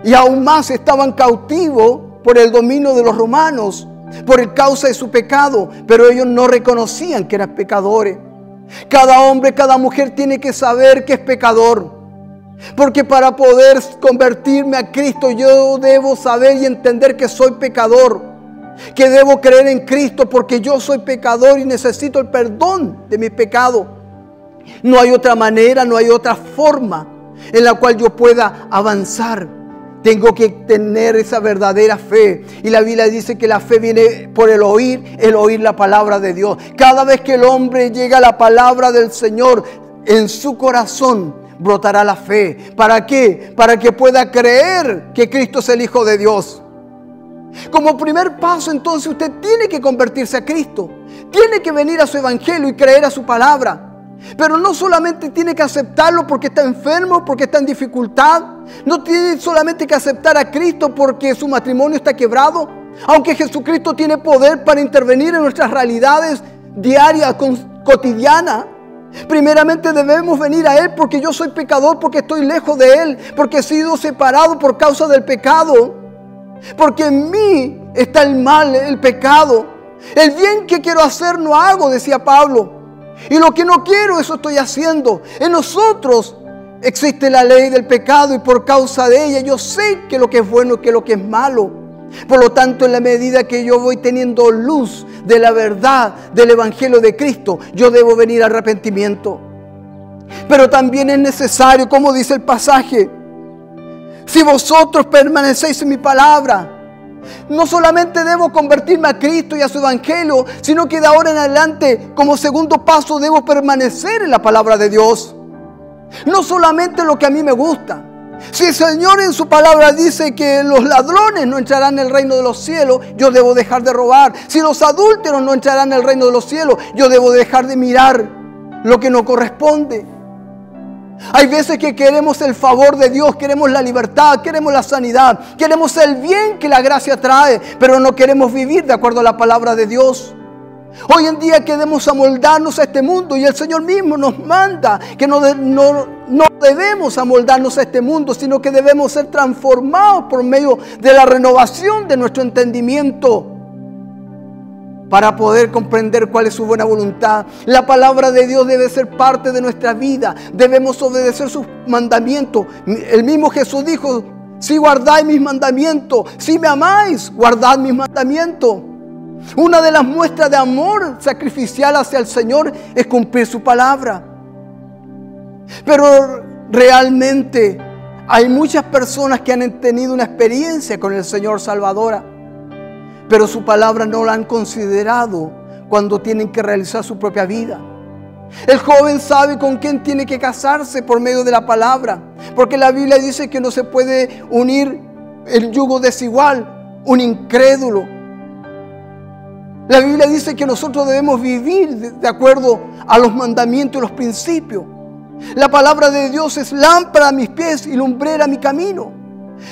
y aún más estaban cautivos por el dominio de los romanos, por causa de su pecado, pero ellos no reconocían que eran pecadores. Cada hombre, cada mujer tiene que saber que es pecador, porque para poder convertirme a Cristo yo debo saber y entender que soy pecador, que debo creer en Cristo porque yo soy pecador y necesito el perdón de mi pecado. No hay otra manera, no hay otra forma en la cual yo pueda avanzar. Tengo que tener esa verdadera fe. Y la Biblia dice que la fe viene por el oír la palabra de Dios. Cada vez que el hombre llega a la palabra del Señor, en su corazón brotará la fe. ¿Para qué? Para que pueda creer que Cristo es el Hijo de Dios. Como primer paso, entonces, usted tiene que convertirse a Cristo. Tiene que venir a su evangelio y creer a su palabra. Pero no solamente tiene que aceptarlo porque está enfermo, porque está en dificultad. No tiene solamente que aceptar a Cristo porque su matrimonio está quebrado. Aunque Jesucristo tiene poder para intervenir en nuestras realidades diarias, cotidianas. Primeramente debemos venir a Él porque yo soy pecador, porque estoy lejos de Él, porque he sido separado por causa del pecado. Porque en mí está el mal, el pecado. El bien que quiero hacer no hago, decía Pablo. Y lo que no quiero, eso estoy haciendo. En nosotros existe la ley del pecado y por causa de ella yo sé que lo que es bueno y que lo que es malo. Por lo tanto, en la medida que yo voy teniendo luz de la verdad del Evangelio de Cristo, yo debo venir al arrepentimiento. Pero también es necesario, como dice el pasaje, si vosotros permanecéis en mi palabra. No solamente debo convertirme a Cristo y a su evangelio, sino que de ahora en adelante, como segundo paso, debo permanecer en la palabra de Dios. No solamente lo que a mí me gusta. Si el Señor en su palabra dice que los ladrones no entrarán en el reino de los cielos, yo debo dejar de robar. Si los adúlteros no entrarán en el reino de los cielos, yo debo dejar de mirar lo que no corresponde. Hay veces que queremos el favor de Dios, queremos la libertad, queremos la sanidad, queremos el bien que la gracia trae, pero no queremos vivir de acuerdo a la palabra de Dios. Hoy en día queremos amoldarnos a este mundo y el Señor mismo nos manda que no debemos amoldarnos a este mundo, sino que debemos ser transformados por medio de la renovación de nuestro entendimiento, para poder comprender cuál es su buena voluntad. La palabra de Dios debe ser parte de nuestra vida. Debemos obedecer sus mandamientos. El mismo Jesús dijo, si guardáis mis mandamientos, si me amáis, guardad mis mandamientos. Una de las muestras de amor sacrificial hacia el Señor es cumplir su palabra. Pero realmente hay muchas personas que han tenido una experiencia con el Señor salvadora, pero su palabra no la han considerado cuando tienen que realizar su propia vida. El joven sabe con quién tiene que casarse por medio de la palabra, porque la Biblia dice que no se puede unir el yugo desigual, un incrédulo. La Biblia dice que nosotros debemos vivir de acuerdo a los mandamientos y los principios. La palabra de Dios es lámpara a mis pies y lumbrera a mi camino.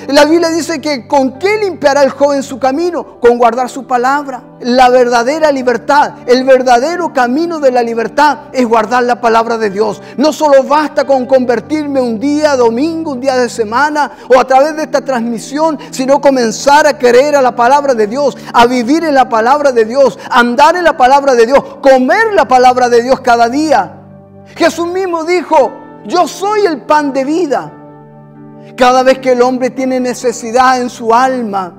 La Biblia dice que ¿con qué limpiará el joven su camino? Con guardar su palabra. La verdadera libertad, el verdadero camino de la libertad es guardar la palabra de Dios. No solo basta con convertirme un día domingo, un día de semana o a través de esta transmisión, sino comenzar a creer a la palabra de Dios, a vivir en la palabra de Dios, andar en la palabra de Dios, comer la palabra de Dios cada día. Jesús mismo dijo, yo soy el pan de vida. Cada vez que el hombre tiene necesidad en su alma,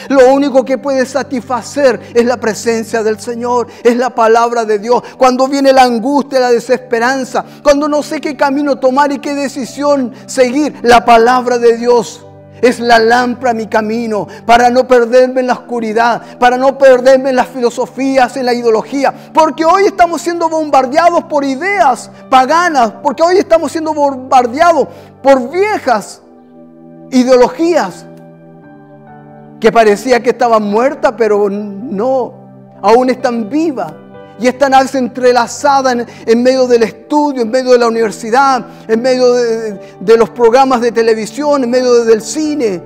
Lo único que puede satisfacer es la presencia del Señor, es la palabra de Dios. Cuando viene la angustia, la desesperanza, cuando no sé qué camino tomar y qué decisión seguir, la palabra de Dios es la lámpara a mi camino, para no perderme en la oscuridad, para no perderme en las filosofías, en la ideología. Porque hoy estamos siendo bombardeados por ideas paganas, porque hoy estamos siendo bombardeados por viejas ideologías que parecía que estaban muertas, pero no, aún están vivas. Y están entrelazadas en medio del estudio, en medio de la universidad, en medio de los programas de televisión, en medio del cine.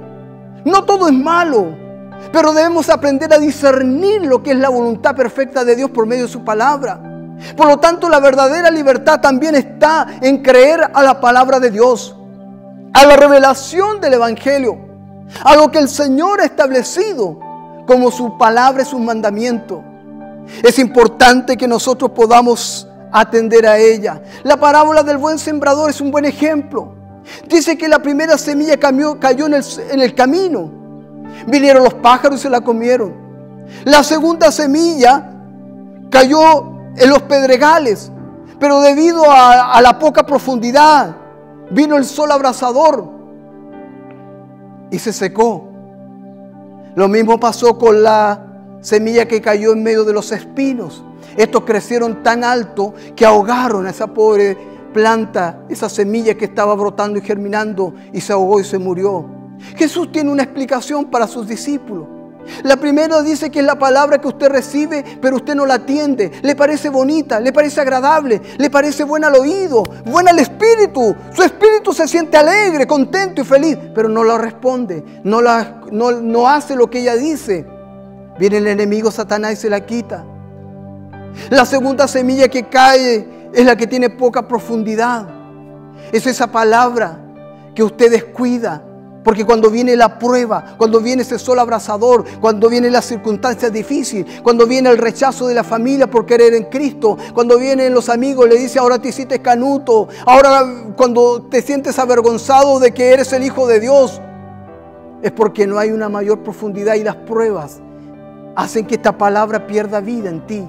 No todo es malo, pero debemos aprender a discernir lo que es la voluntad perfecta de Dios por medio de su palabra. Por lo tanto, la verdadera libertad también está en creer a la palabra de Dios, a la revelación del Evangelio, a lo que el Señor ha establecido como su palabra y sus mandamientos. Es importante que nosotros podamos atender a ella. La parábola del buen sembrador es un buen ejemplo. Dice que la primera semilla cayó en el camino. Vinieron los pájaros y se la comieron. La segunda semilla cayó en los pedregales, pero debido a la poca profundidad, vino el sol abrasador y se secó. Lo mismo pasó con la semilla que cayó en medio de los espinos. Estos crecieron tan alto que ahogaron a esa pobre planta, esa semilla que estaba brotando y germinando, y se ahogó y se murió. Jesús tiene una explicación para sus discípulos. La primera dice que es la palabra que usted recibe, pero usted no la atiende. Le parece bonita, le parece agradable, le parece buena al oído, buena al espíritu. Su espíritu se siente alegre, contento y feliz, pero no la responde, no hace lo que ella dice. Viene el enemigo Satanás y se la quita. La segunda semilla que cae es la que tiene poca profundidad. Es esa palabra que usted descuida. Porque cuando viene la prueba, cuando viene ese sol abrasador, cuando viene la circunstancia difícil, cuando viene el rechazo de la familia por querer en Cristo, cuando vienen los amigos, le dicen ahora te hiciste canuto, ahora cuando te sientes avergonzado de que eres el Hijo de Dios, es porque no hay una mayor profundidad y las pruebas hacen que esta palabra pierda vida en ti.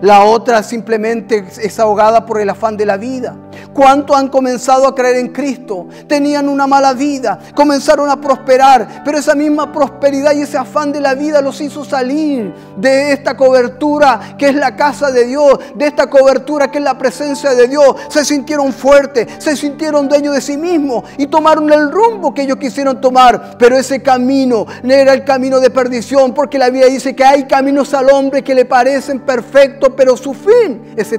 La otra simplemente es ahogada por el afán de la vida. ¿Cuántos han comenzado a creer en Cristo? Tenían una mala vida, comenzaron a prosperar, pero esa misma prosperidad y ese afán de la vida los hizo salir de esta cobertura que es la casa de Dios, de esta cobertura que es la presencia de Dios. Se sintieron fuertes, se sintieron dueños de sí mismos y tomaron el rumbo que ellos quisieron tomar. Pero ese camino no era el camino de perdición, porque la Biblia dice que hay caminos al hombre que le parecen perfectos, pero su fin es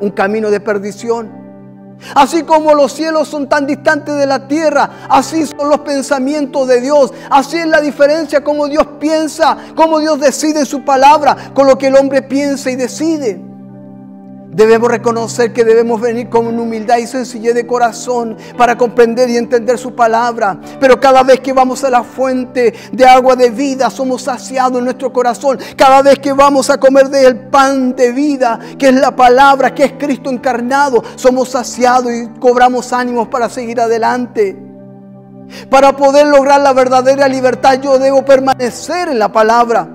un camino de perdición. Así como los cielos son tan distantes de la tierra, así son los pensamientos de Dios. Así es la diferencia como Dios piensa, como Dios decide en su palabra, con lo que el hombre piensa y decide. Debemos reconocer que debemos venir con una humildad y sencillez de corazón para comprender y entender su palabra. Pero cada vez que vamos a la fuente de agua de vida, somos saciados en nuestro corazón. Cada vez que vamos a comer del pan de vida, que es la palabra, que es Cristo encarnado, somos saciados y cobramos ánimos para seguir adelante. Para poder lograr la verdadera libertad, yo debo permanecer en la palabra.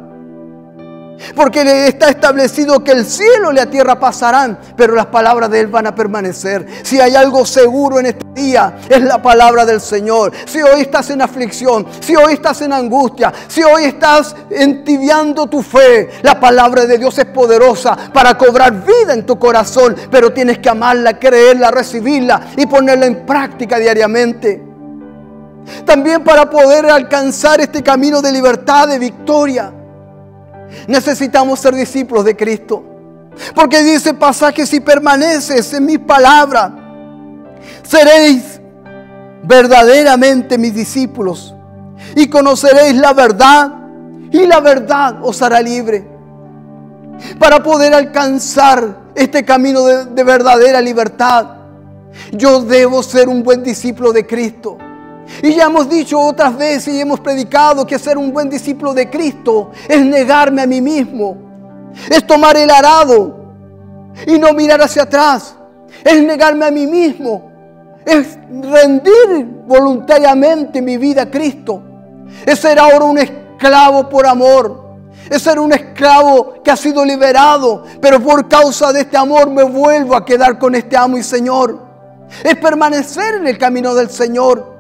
Porque está establecido que el cielo y la tierra pasarán, pero las palabras de Él van a permanecer. Si hay algo seguro en este día, es la palabra del Señor. Si hoy estás en aflicción, si hoy estás en angustia, si hoy estás entibiando tu fe, la palabra de Dios es poderosa para cobrar vida en tu corazón. Pero tienes que amarla, creerla, recibirla y ponerla en práctica diariamente. También para poder alcanzar este camino de libertad, de victoria, necesitamos ser discípulos de Cristo. Porque dice el pasaje: si permaneces en mis palabras, seréis verdaderamente mis discípulos y conoceréis la verdad, y la verdad os hará libre. Para poder alcanzar este camino de verdadera libertad, yo debo ser un buen discípulo de Cristo. Y ya hemos dicho otras veces y hemos predicado que ser un buen discípulo de Cristo es negarme a mí mismo, es tomar el arado y no mirar hacia atrás, es negarme a mí mismo, es rendir voluntariamente mi vida a Cristo, es ser ahora un esclavo por amor. Es ser un esclavo que ha sido liberado, pero por causa de este amor me vuelvo a quedar con este amo y Señor. Es permanecer en el camino del Señor.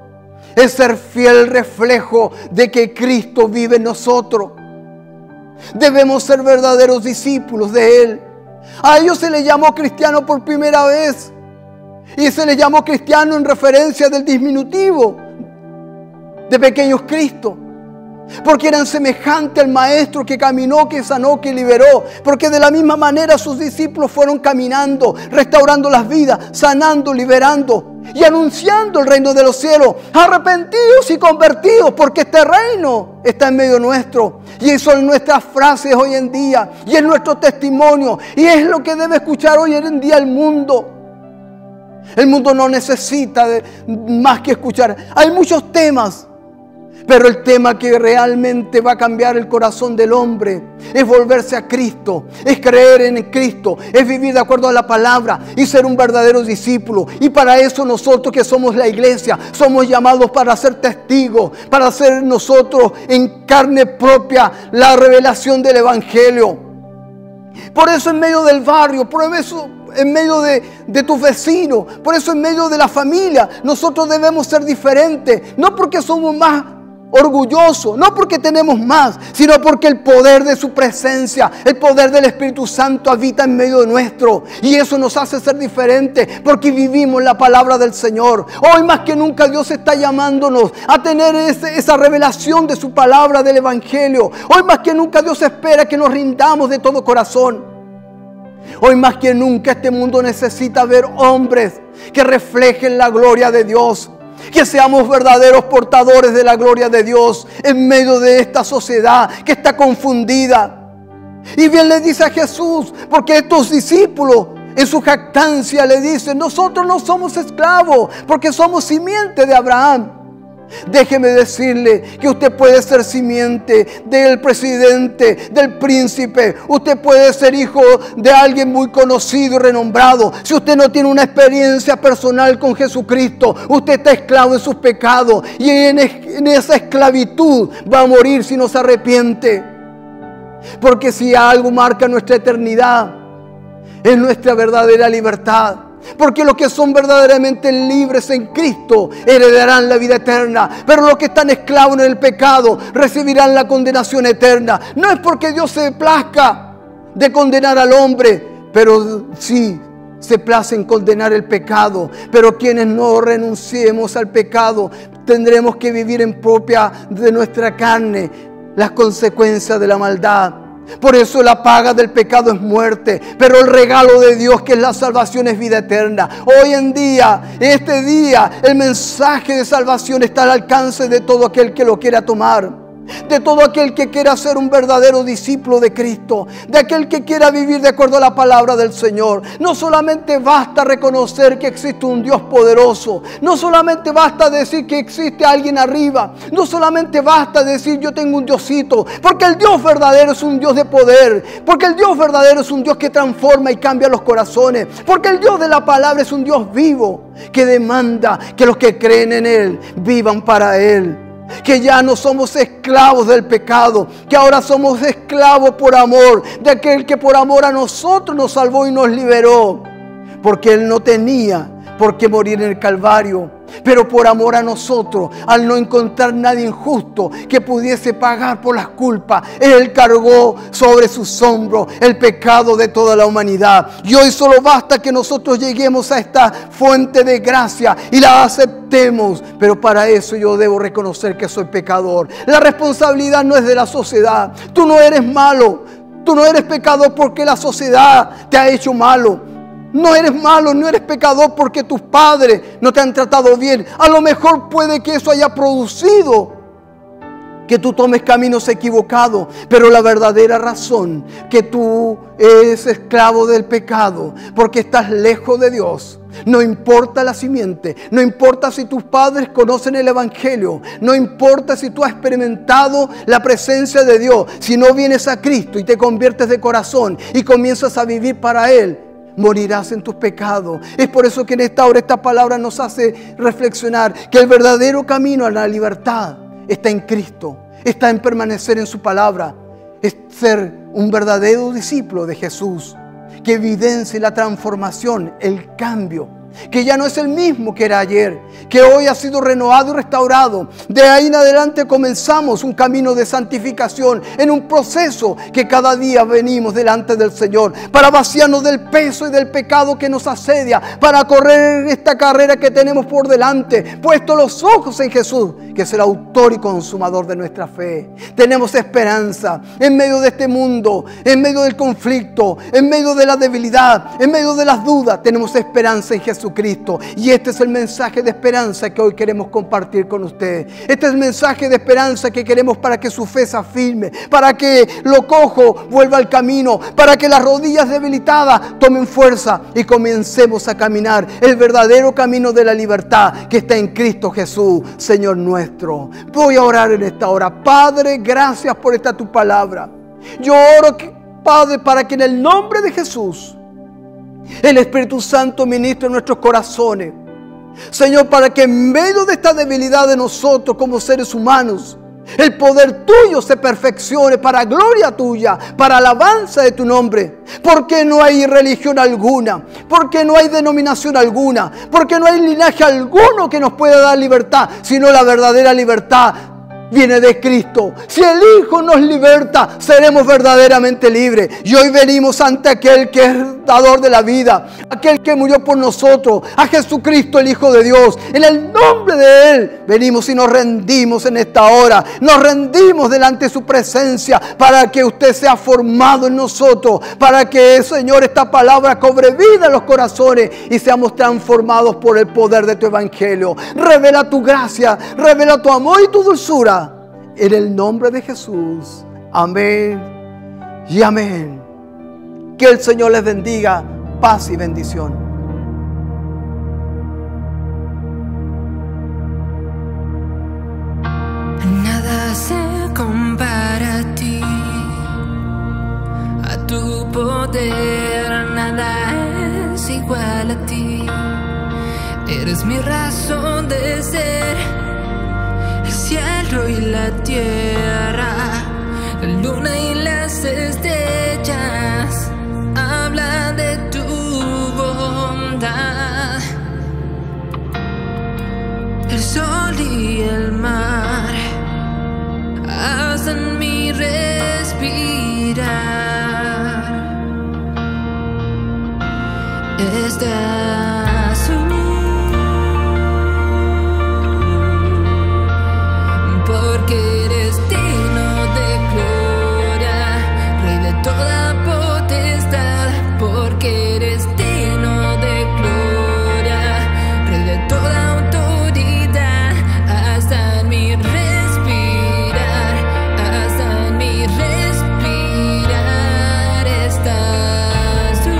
Es ser fiel reflejo de que Cristo vive en nosotros. Debemos ser verdaderos discípulos de Él. A ellos se les llamó cristiano por primera vez. Y se les llamó cristiano en referencia del diminutivo de pequeños Cristo. Porque eran semejantes al Maestro que caminó, que sanó, que liberó. Porque de la misma manera sus discípulos fueron caminando, restaurando las vidas, sanando, liberando y anunciando el reino de los cielos. Arrepentidos y convertidos, porque este reino está en medio nuestro. Y son nuestras frases hoy en día. Y es nuestro testimonio. Y es lo que debe escuchar hoy en día el mundo. El mundo no necesita más que escuchar. Hay muchos temas. Pero el tema que realmente va a cambiar el corazón del hombre es volverse a Cristo, es creer en Cristo, es vivir de acuerdo a la palabra y ser un verdadero discípulo. Y para eso nosotros que somos la iglesia, somos llamados para ser testigos, para ser nosotros en carne propia la revelación del Evangelio. Por eso en medio del barrio, por eso en medio de tus vecinos, por eso en medio de la familia, nosotros debemos ser diferentes, no porque somos más orgulloso, no porque tenemos más, sino porque el poder de su presencia, el poder del Espíritu Santo habita en medio de nuestro. Y eso nos hace ser diferentes, porque vivimos la palabra del Señor. Hoy más que nunca Dios está llamándonos a tener esa revelación de su palabra, del Evangelio. Hoy más que nunca Dios espera que nos rindamos de todo corazón. Hoy más que nunca este mundo necesita ver hombres que reflejen la gloria de Dios. Que seamos verdaderos portadores de la gloria de Dios en medio de esta sociedad que está confundida. Y bien le dice a Jesús, porque estos discípulos en su jactancia le dicen: nosotros no somos esclavos porque somos simiente de Abraham. Déjeme decirle que usted puede ser simiente del presidente, del príncipe. Usted puede ser hijo de alguien muy conocido y renombrado. Si usted no tiene una experiencia personal con Jesucristo, usted está esclavo en sus pecados. Y en esa esclavitud va a morir si no se arrepiente. Porque si algo marca nuestra eternidad, es nuestra verdadera libertad. Porque los que son verdaderamente libres en Cristo heredarán la vida eterna. Pero los que están esclavos en el pecado recibirán la condenación eterna. No es porque Dios se plazca de condenar al hombre, pero sí se place en condenar el pecado. Pero quienes no renunciemos al pecado, tendremos que vivir en propia de nuestra carne las consecuencias de la maldad. Por eso la paga del pecado es muerte, pero el regalo de Dios, que es la salvación, es vida eterna. Hoy en día, este día, el mensaje de salvación está al alcance de todo aquel que lo quiera tomar. De todo aquel que quiera ser un verdadero discípulo de Cristo, de aquel que quiera vivir de acuerdo a la palabra del Señor. No solamente basta reconocer que existe un Dios poderoso, no solamente basta decir que existe alguien arriba, no solamente basta decir yo tengo un Diosito, porque el Dios verdadero es un Dios de poder, porque el Dios verdadero es un Dios que transforma y cambia los corazones, porque el Dios de la palabra es un Dios vivo que demanda que los que creen en Él vivan para Él. Que ya no somos esclavos del pecado, que ahora somos esclavos por amor, de aquel que por amor a nosotros nos salvó y nos liberó. Porque Él no tenía por qué morir en el Calvario, pero por amor a nosotros, al no encontrar nadie injusto que pudiese pagar por las culpas, Él cargó sobre sus hombros el pecado de toda la humanidad. Y hoy solo basta que nosotros lleguemos a esta fuente de gracia y la aceptemos. Pero para eso yo debo reconocer que soy pecador. La responsabilidad no es de la sociedad. Tú no eres malo, tú no eres pecador porque la sociedad te ha hecho malo. No eres malo, no eres pecador porque tus padres no te han tratado bien. A lo mejor puede que eso haya producido que tú tomes caminos equivocados, pero la verdadera razón que tú eres esclavo del pecado, porque estás lejos de Dios. No importa la simiente, no importa si tus padres conocen el Evangelio, no importa si tú has experimentado la presencia de Dios. Si no vienes a Cristo y te conviertes de corazón y comienzas a vivir para Él, morirás en tus pecados. Es por eso que en esta hora esta palabra nos hace reflexionar que el verdadero camino a la libertad está en Cristo. está en permanecer en su palabra, es ser un verdadero discípulo de Jesús, que evidencie la transformación, el cambio, que ya no es el mismo que era ayer, que hoy ha sido renovado y restaurado. De ahí en adelante comenzamos un camino de santificación, en un proceso que cada día venimos delante del Señor para vaciarnos del peso y del pecado que nos asedia, para correr esta carrera que tenemos por delante, puesto los ojos en Jesús, que es el autor y consumador de nuestra fe. Tenemos esperanza en medio de este mundo, en medio del conflicto, en medio de la debilidad, en medio de las dudas. Tenemos esperanza en Jesucristo. Y este es el mensaje de esperanza que hoy queremos compartir con usted. Este es el mensaje de esperanza que queremos para que su fe se afirme, para que lo cojo vuelva al camino, para que las rodillas debilitadas tomen fuerza y comencemos a caminar el verdadero camino de la libertad que está en Cristo Jesús, Señor nuestro. Voy a orar en esta hora. Padre, gracias por esta tu palabra. Yo oro, Padre, para que en el nombre de Jesús el Espíritu Santo ministre en nuestros corazones, Señor, para que en medio de esta debilidad de nosotros como seres humanos, el poder tuyo se perfeccione para gloria tuya, para alabanza de tu nombre. Porque no hay religión alguna, porque no hay denominación alguna, porque no hay linaje alguno que nos pueda dar libertad, sino la verdadera libertad viene de Cristo. Si el Hijo nos liberta, seremos verdaderamente libres. Y hoy venimos ante aquel que es dador de la vida, aquel que murió por nosotros, a Jesucristo, el Hijo de Dios. En el nombre de Él venimos y nos rendimos en esta hora. Nos rendimos delante de su presencia para que usted sea formado en nosotros, para que, Señor, esta palabra cobre vida en los corazones y seamos transformados por el poder de tu evangelio. Revela tu gracia, revela tu amor y tu dulzura. En el nombre de Jesús. Amén y amén. Que el Señor les bendiga. Paz y bendición. Nada se compara a ti, a tu poder, nada es igual a ti. Eres mi razón de ser, el cielo y la tierra, la luna y las estrellas hablan de tu bondad. El sol y el mar hacen mi respirar. Estás porque eres digno de gloria, Rey de toda potestad, porque eres digno de gloria, Rey de toda autoridad, hasta en mi respirar, hasta en mi respirar estás tú.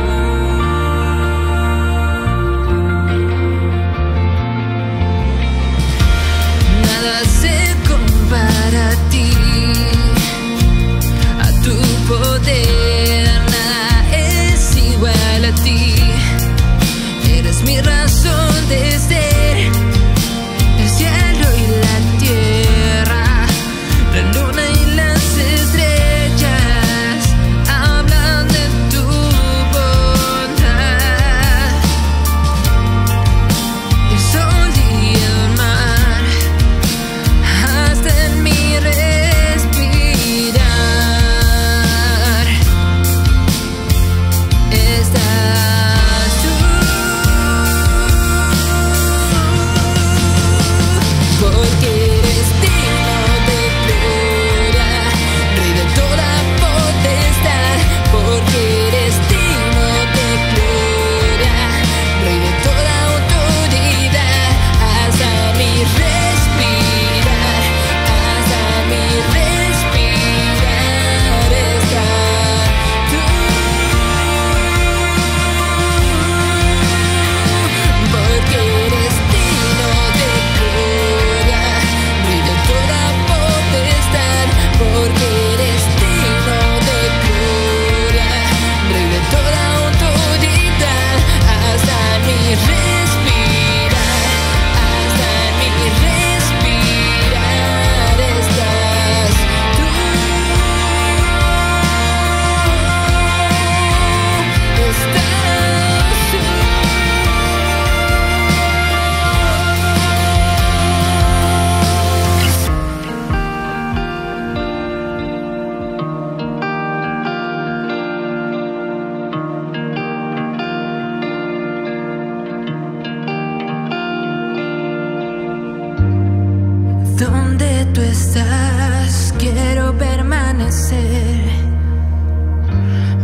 estás, quiero permanecer.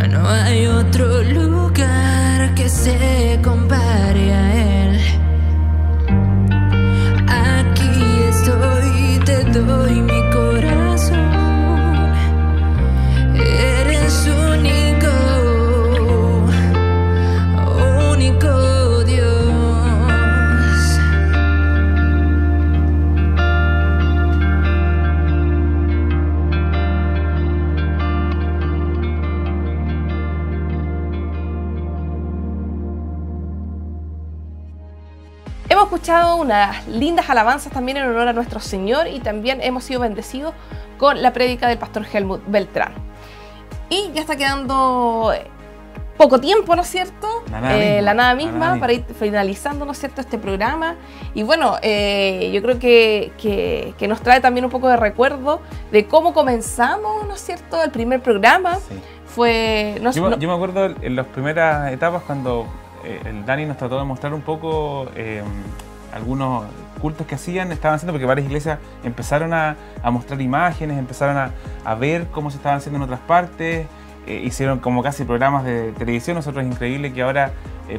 No hay otro lugar que se compare a él. Aquí estoy, te doy mi corazón. Eres único, único Dios. Hemos escuchado unas lindas alabanzas también en honor a nuestro Señor y también hemos sido bendecidos con la prédica del pastor Helmut Beltrán. Y ya está quedando poco tiempo, ¿no es cierto? La nada misma para ir finalizando, ¿no es cierto?, este programa. Y bueno, yo creo que nos trae también un poco de recuerdo de cómo comenzamos, ¿no es cierto?, el primer programa. Sí. Fue... Yo me acuerdo en las primeras etapas cuando el Dani nos trató de mostrar un poco algunos cultos que estaban haciendo, porque varias iglesias empezaron a mostrar imágenes, empezaron a ver cómo se estaban haciendo en otras partes, hicieron como casi programas de televisión. Nosotros es increíble que ahora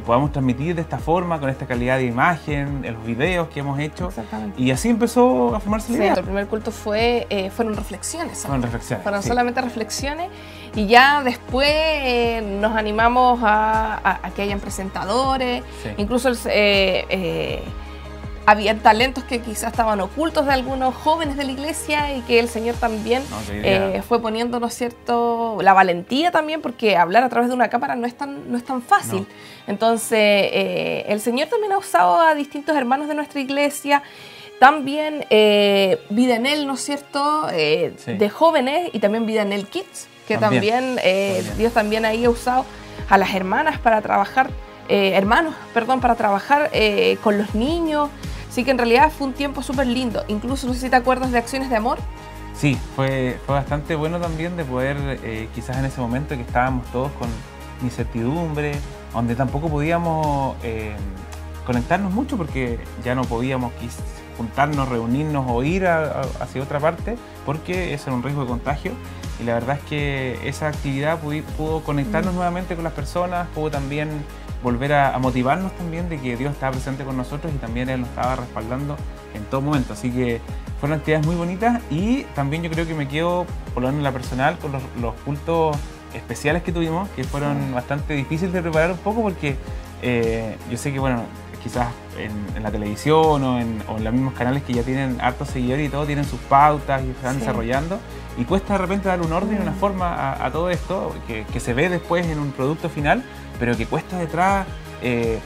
podamos transmitir de esta forma, con esta calidad de imagen, en los videos que hemos hecho. Exactamente. Y así empezó a formarse la idea. El primer culto fueron reflexiones. Fueron reflexiones. Fueron sí. solamente reflexiones y ya después nos animamos a que hayan presentadores, Sí. incluso había talentos que quizás estaban ocultos de algunos jóvenes de la iglesia y que el Señor también fue poniendo, ¿no es cierto?, la valentía también, porque hablar a través de una cámara no es tan fácil. No. Entonces, el Señor también ha usado a distintos hermanos de nuestra iglesia. También Vida en Él, ¿no es cierto?, Sí. de jóvenes, y también Vida en Él Kids, que también Dios también ahí ha usado a las hermanas para trabajar, para trabajar con los niños. Así que en realidad fue un tiempo súper lindo. Incluso, no sé si te acuerdas de Acciones de Amor. Sí, fue bastante bueno también de poder, quizás en ese momento que estábamos todos con incertidumbre, donde tampoco podíamos conectarnos mucho porque ya no podíamos juntarnos, reunirnos o ir hacia otra parte, porque eso era un riesgo de contagio. Y la verdad es que esa actividad pudo conectarnos nuevamente con las personas, pudo también volver a motivarnos también de que Dios estaba presente con nosotros y también Él nos estaba respaldando en todo momento. Así que fueron actividades muy bonitas, y también yo creo que me quedo, por lo menos en la personal, con los cultos especiales que tuvimos, que fueron bastante difíciles de preparar un poco, porque yo sé que, bueno, quizás en la televisión o en los mismos canales que ya tienen hartos seguidores y todo, tienen sus pautas y se están desarrollando, y cuesta de repente dar un orden y una forma a todo esto, que se ve después en un producto final, pero que cuesta detrás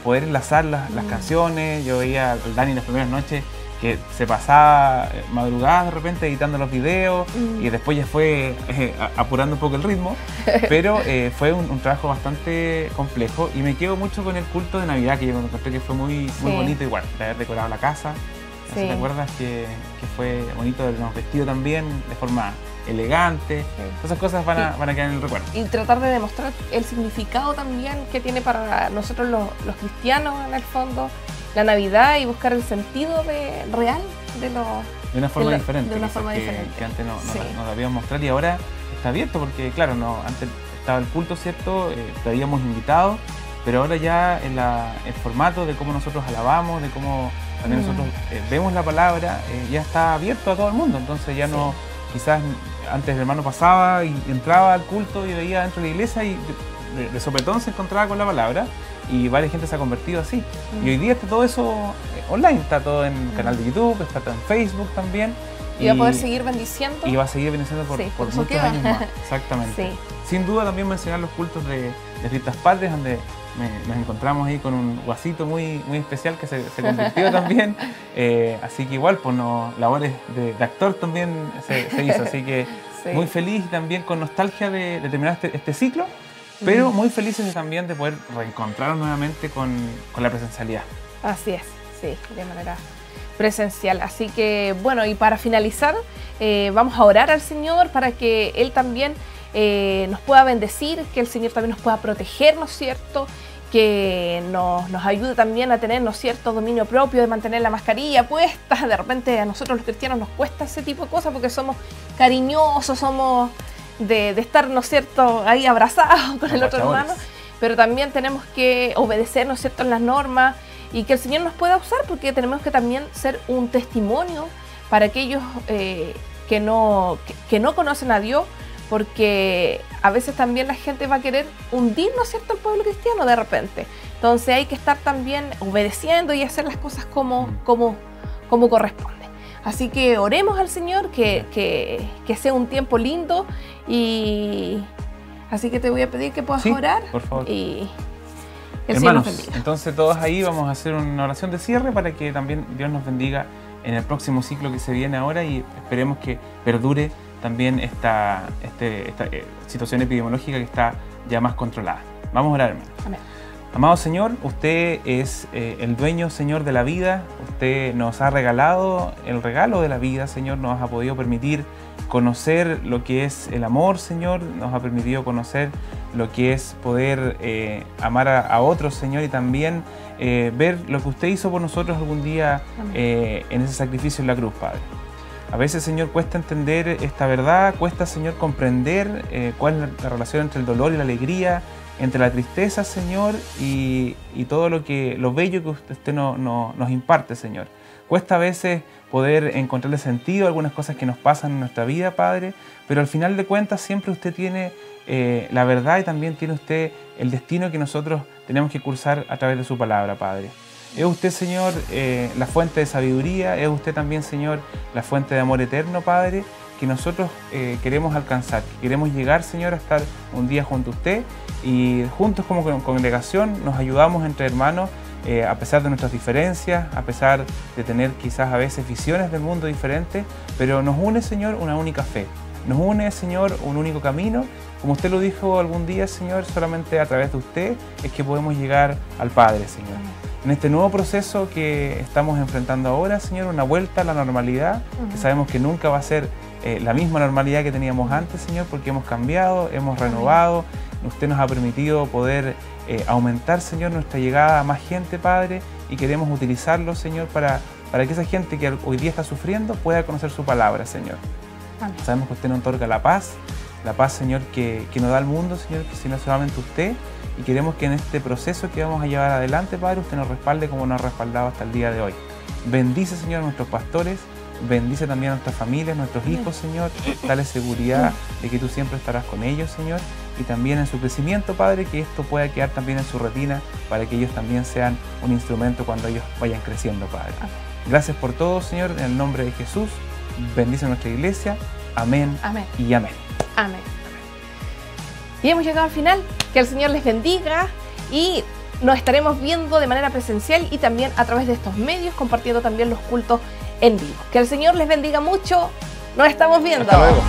poder enlazar las canciones. Yo veía al Dani las primeras noches que se pasaba madrugadas de repente editando los videos, y después ya fue apurando un poco el ritmo, pero fue un trabajo bastante complejo. Y me quedo mucho con el culto de Navidad, que yo me encontré que fue muy bonito, igual, de haber decorado la casa. No sé si te acuerdas que fue bonito, habernos vestido también de forma elegante. Esas cosas van a quedar en el recuerdo. Y tratar de demostrar el significado también que tiene para nosotros los cristianos, en el fondo, la Navidad, y buscar el sentido real de una forma diferente. De una forma diferente. Que antes no debíamos mostrar, y ahora está abierto, porque claro, antes estaba el culto, ¿cierto? Te habíamos invitado, pero ahora ya el formato de cómo nosotros alabamos, de cómo también nosotros vemos la palabra, ya está abierto a todo el mundo. Entonces ya no, quizás antes el hermano pasaba y entraba al culto y veía dentro de la iglesia y de sopetón se encontraba con la palabra, y varias gente se ha convertido así. Y hoy día está todo eso online, está todo en el canal de YouTube, está todo en Facebook también. Y va a poder seguir bendiciendo. Y va a seguir bendiciendo por muchos años más. Exactamente. Sí. Sin duda también mencionar los cultos de Fiestas Patrias, donde nos encontramos ahí con un guasito muy especial que se convirtió también. Así que igual, pues labores de actor también se hizo. Así que muy feliz, y también con nostalgia de terminar este ciclo, pero muy felices también de poder reencontrarnos nuevamente con la presencialidad. Así es, sí, de manera presencial. Así que bueno, y para finalizar, vamos a orar al Señor para que Él también nos pueda bendecir, que el Señor también nos pueda proteger, ¿no es cierto? que nos ayude también a tener, ¿no es cierto?, dominio propio, de mantener la mascarilla puesta. De repente a nosotros los cristianos nos cuesta ese tipo de cosas porque somos cariñosos, somos de estar, ¿no es cierto?, ahí abrazados con el otro hermano, pero también tenemos que obedecer, ¿no es cierto?, en las normas, y que el Señor nos pueda usar, porque tenemos que también ser un testimonio para aquellos que no conocen a Dios, porque a veces también la gente va a querer hundir, ¿no es cierto?, al pueblo cristiano de repente. Entonces hay que estar también obedeciendo y hacer las cosas como corresponde. Así que oremos al Señor, que sea un tiempo lindo, y así que te voy a pedir que puedas orar. Por favor. Y el Señor nos Hermanos, bendiga. entonces todos ahí vamos a hacer una oración de cierre para que también Dios nos bendiga en el próximo ciclo que se viene ahora, y esperemos que perdure también esta situación epidemiológica que está ya más controlada. Vamos a orar, hermano. Amén. Amado Señor, usted es el dueño, Señor, de la vida. Usted nos ha regalado el regalo de la vida, Señor. Nos ha podido permitir conocer lo que es el amor, Señor. Nos ha permitido conocer lo que es poder amar a otros, Señor, y también ver lo que usted hizo por nosotros algún día en ese sacrificio en la cruz, Padre. A veces, Señor, cuesta entender esta verdad, cuesta, Señor, comprender cuál es la relación entre el dolor y la alegría, entre la tristeza, Señor, y todo lo bello que usted nos imparte, Señor. Cuesta a veces poder encontrarle sentido a algunas cosas que nos pasan en nuestra vida, Padre, pero al final de cuentas siempre usted tiene la verdad, y también tiene usted el destino que nosotros tenemos que cursar a través de su palabra, Padre. Es usted, Señor, la fuente de sabiduría, es usted también, Señor, la fuente de amor eterno, Padre, que nosotros queremos alcanzar, que queremos llegar, Señor, a estar un día junto a usted, y juntos como congregación nos ayudamos entre hermanos, a pesar de nuestras diferencias, a pesar de tener quizás a veces visiones del mundo diferentes, pero nos une, Señor, una única fe. Nos une, Señor, un único camino. Como usted lo dijo algún día, Señor, solamente a través de usted es que podemos llegar al Padre, Señor. En este nuevo proceso que estamos enfrentando ahora, Señor, una vuelta a la normalidad, que sabemos que nunca va a ser la misma normalidad que teníamos antes, Señor, porque hemos cambiado, hemos renovado. Usted nos ha permitido poder aumentar, Señor, nuestra llegada a más gente, Padre, y queremos utilizarlo, Señor, para que esa gente que hoy día está sufriendo pueda conocer su palabra, Señor. Amén. Sabemos que usted nos otorga la paz, Señor, que nos da el mundo, Señor, que si no solamente usted, y queremos que en este proceso que vamos a llevar adelante, Padre, usted nos respalde como nos ha respaldado hasta el día de hoy. Bendice, Señor, a nuestros pastores, bendice también a nuestras familias, nuestros hijos, Señor, dale seguridad de que tú siempre estarás con ellos, Señor, y también en su crecimiento, Padre, que esto pueda quedar también en su retina, para que ellos también sean un instrumento cuando ellos vayan creciendo, Padre. Gracias por todo, Señor, en el nombre de Jesús. Bendice a nuestra iglesia. Amén, amén y amén. Amén. Y hemos llegado al final. Que el Señor les bendiga, y nos estaremos viendo de manera presencial y también a través de estos medios, compartiendo también los cultos en vivo. Que el Señor les bendiga mucho. Nos estamos viendo. Hasta luego.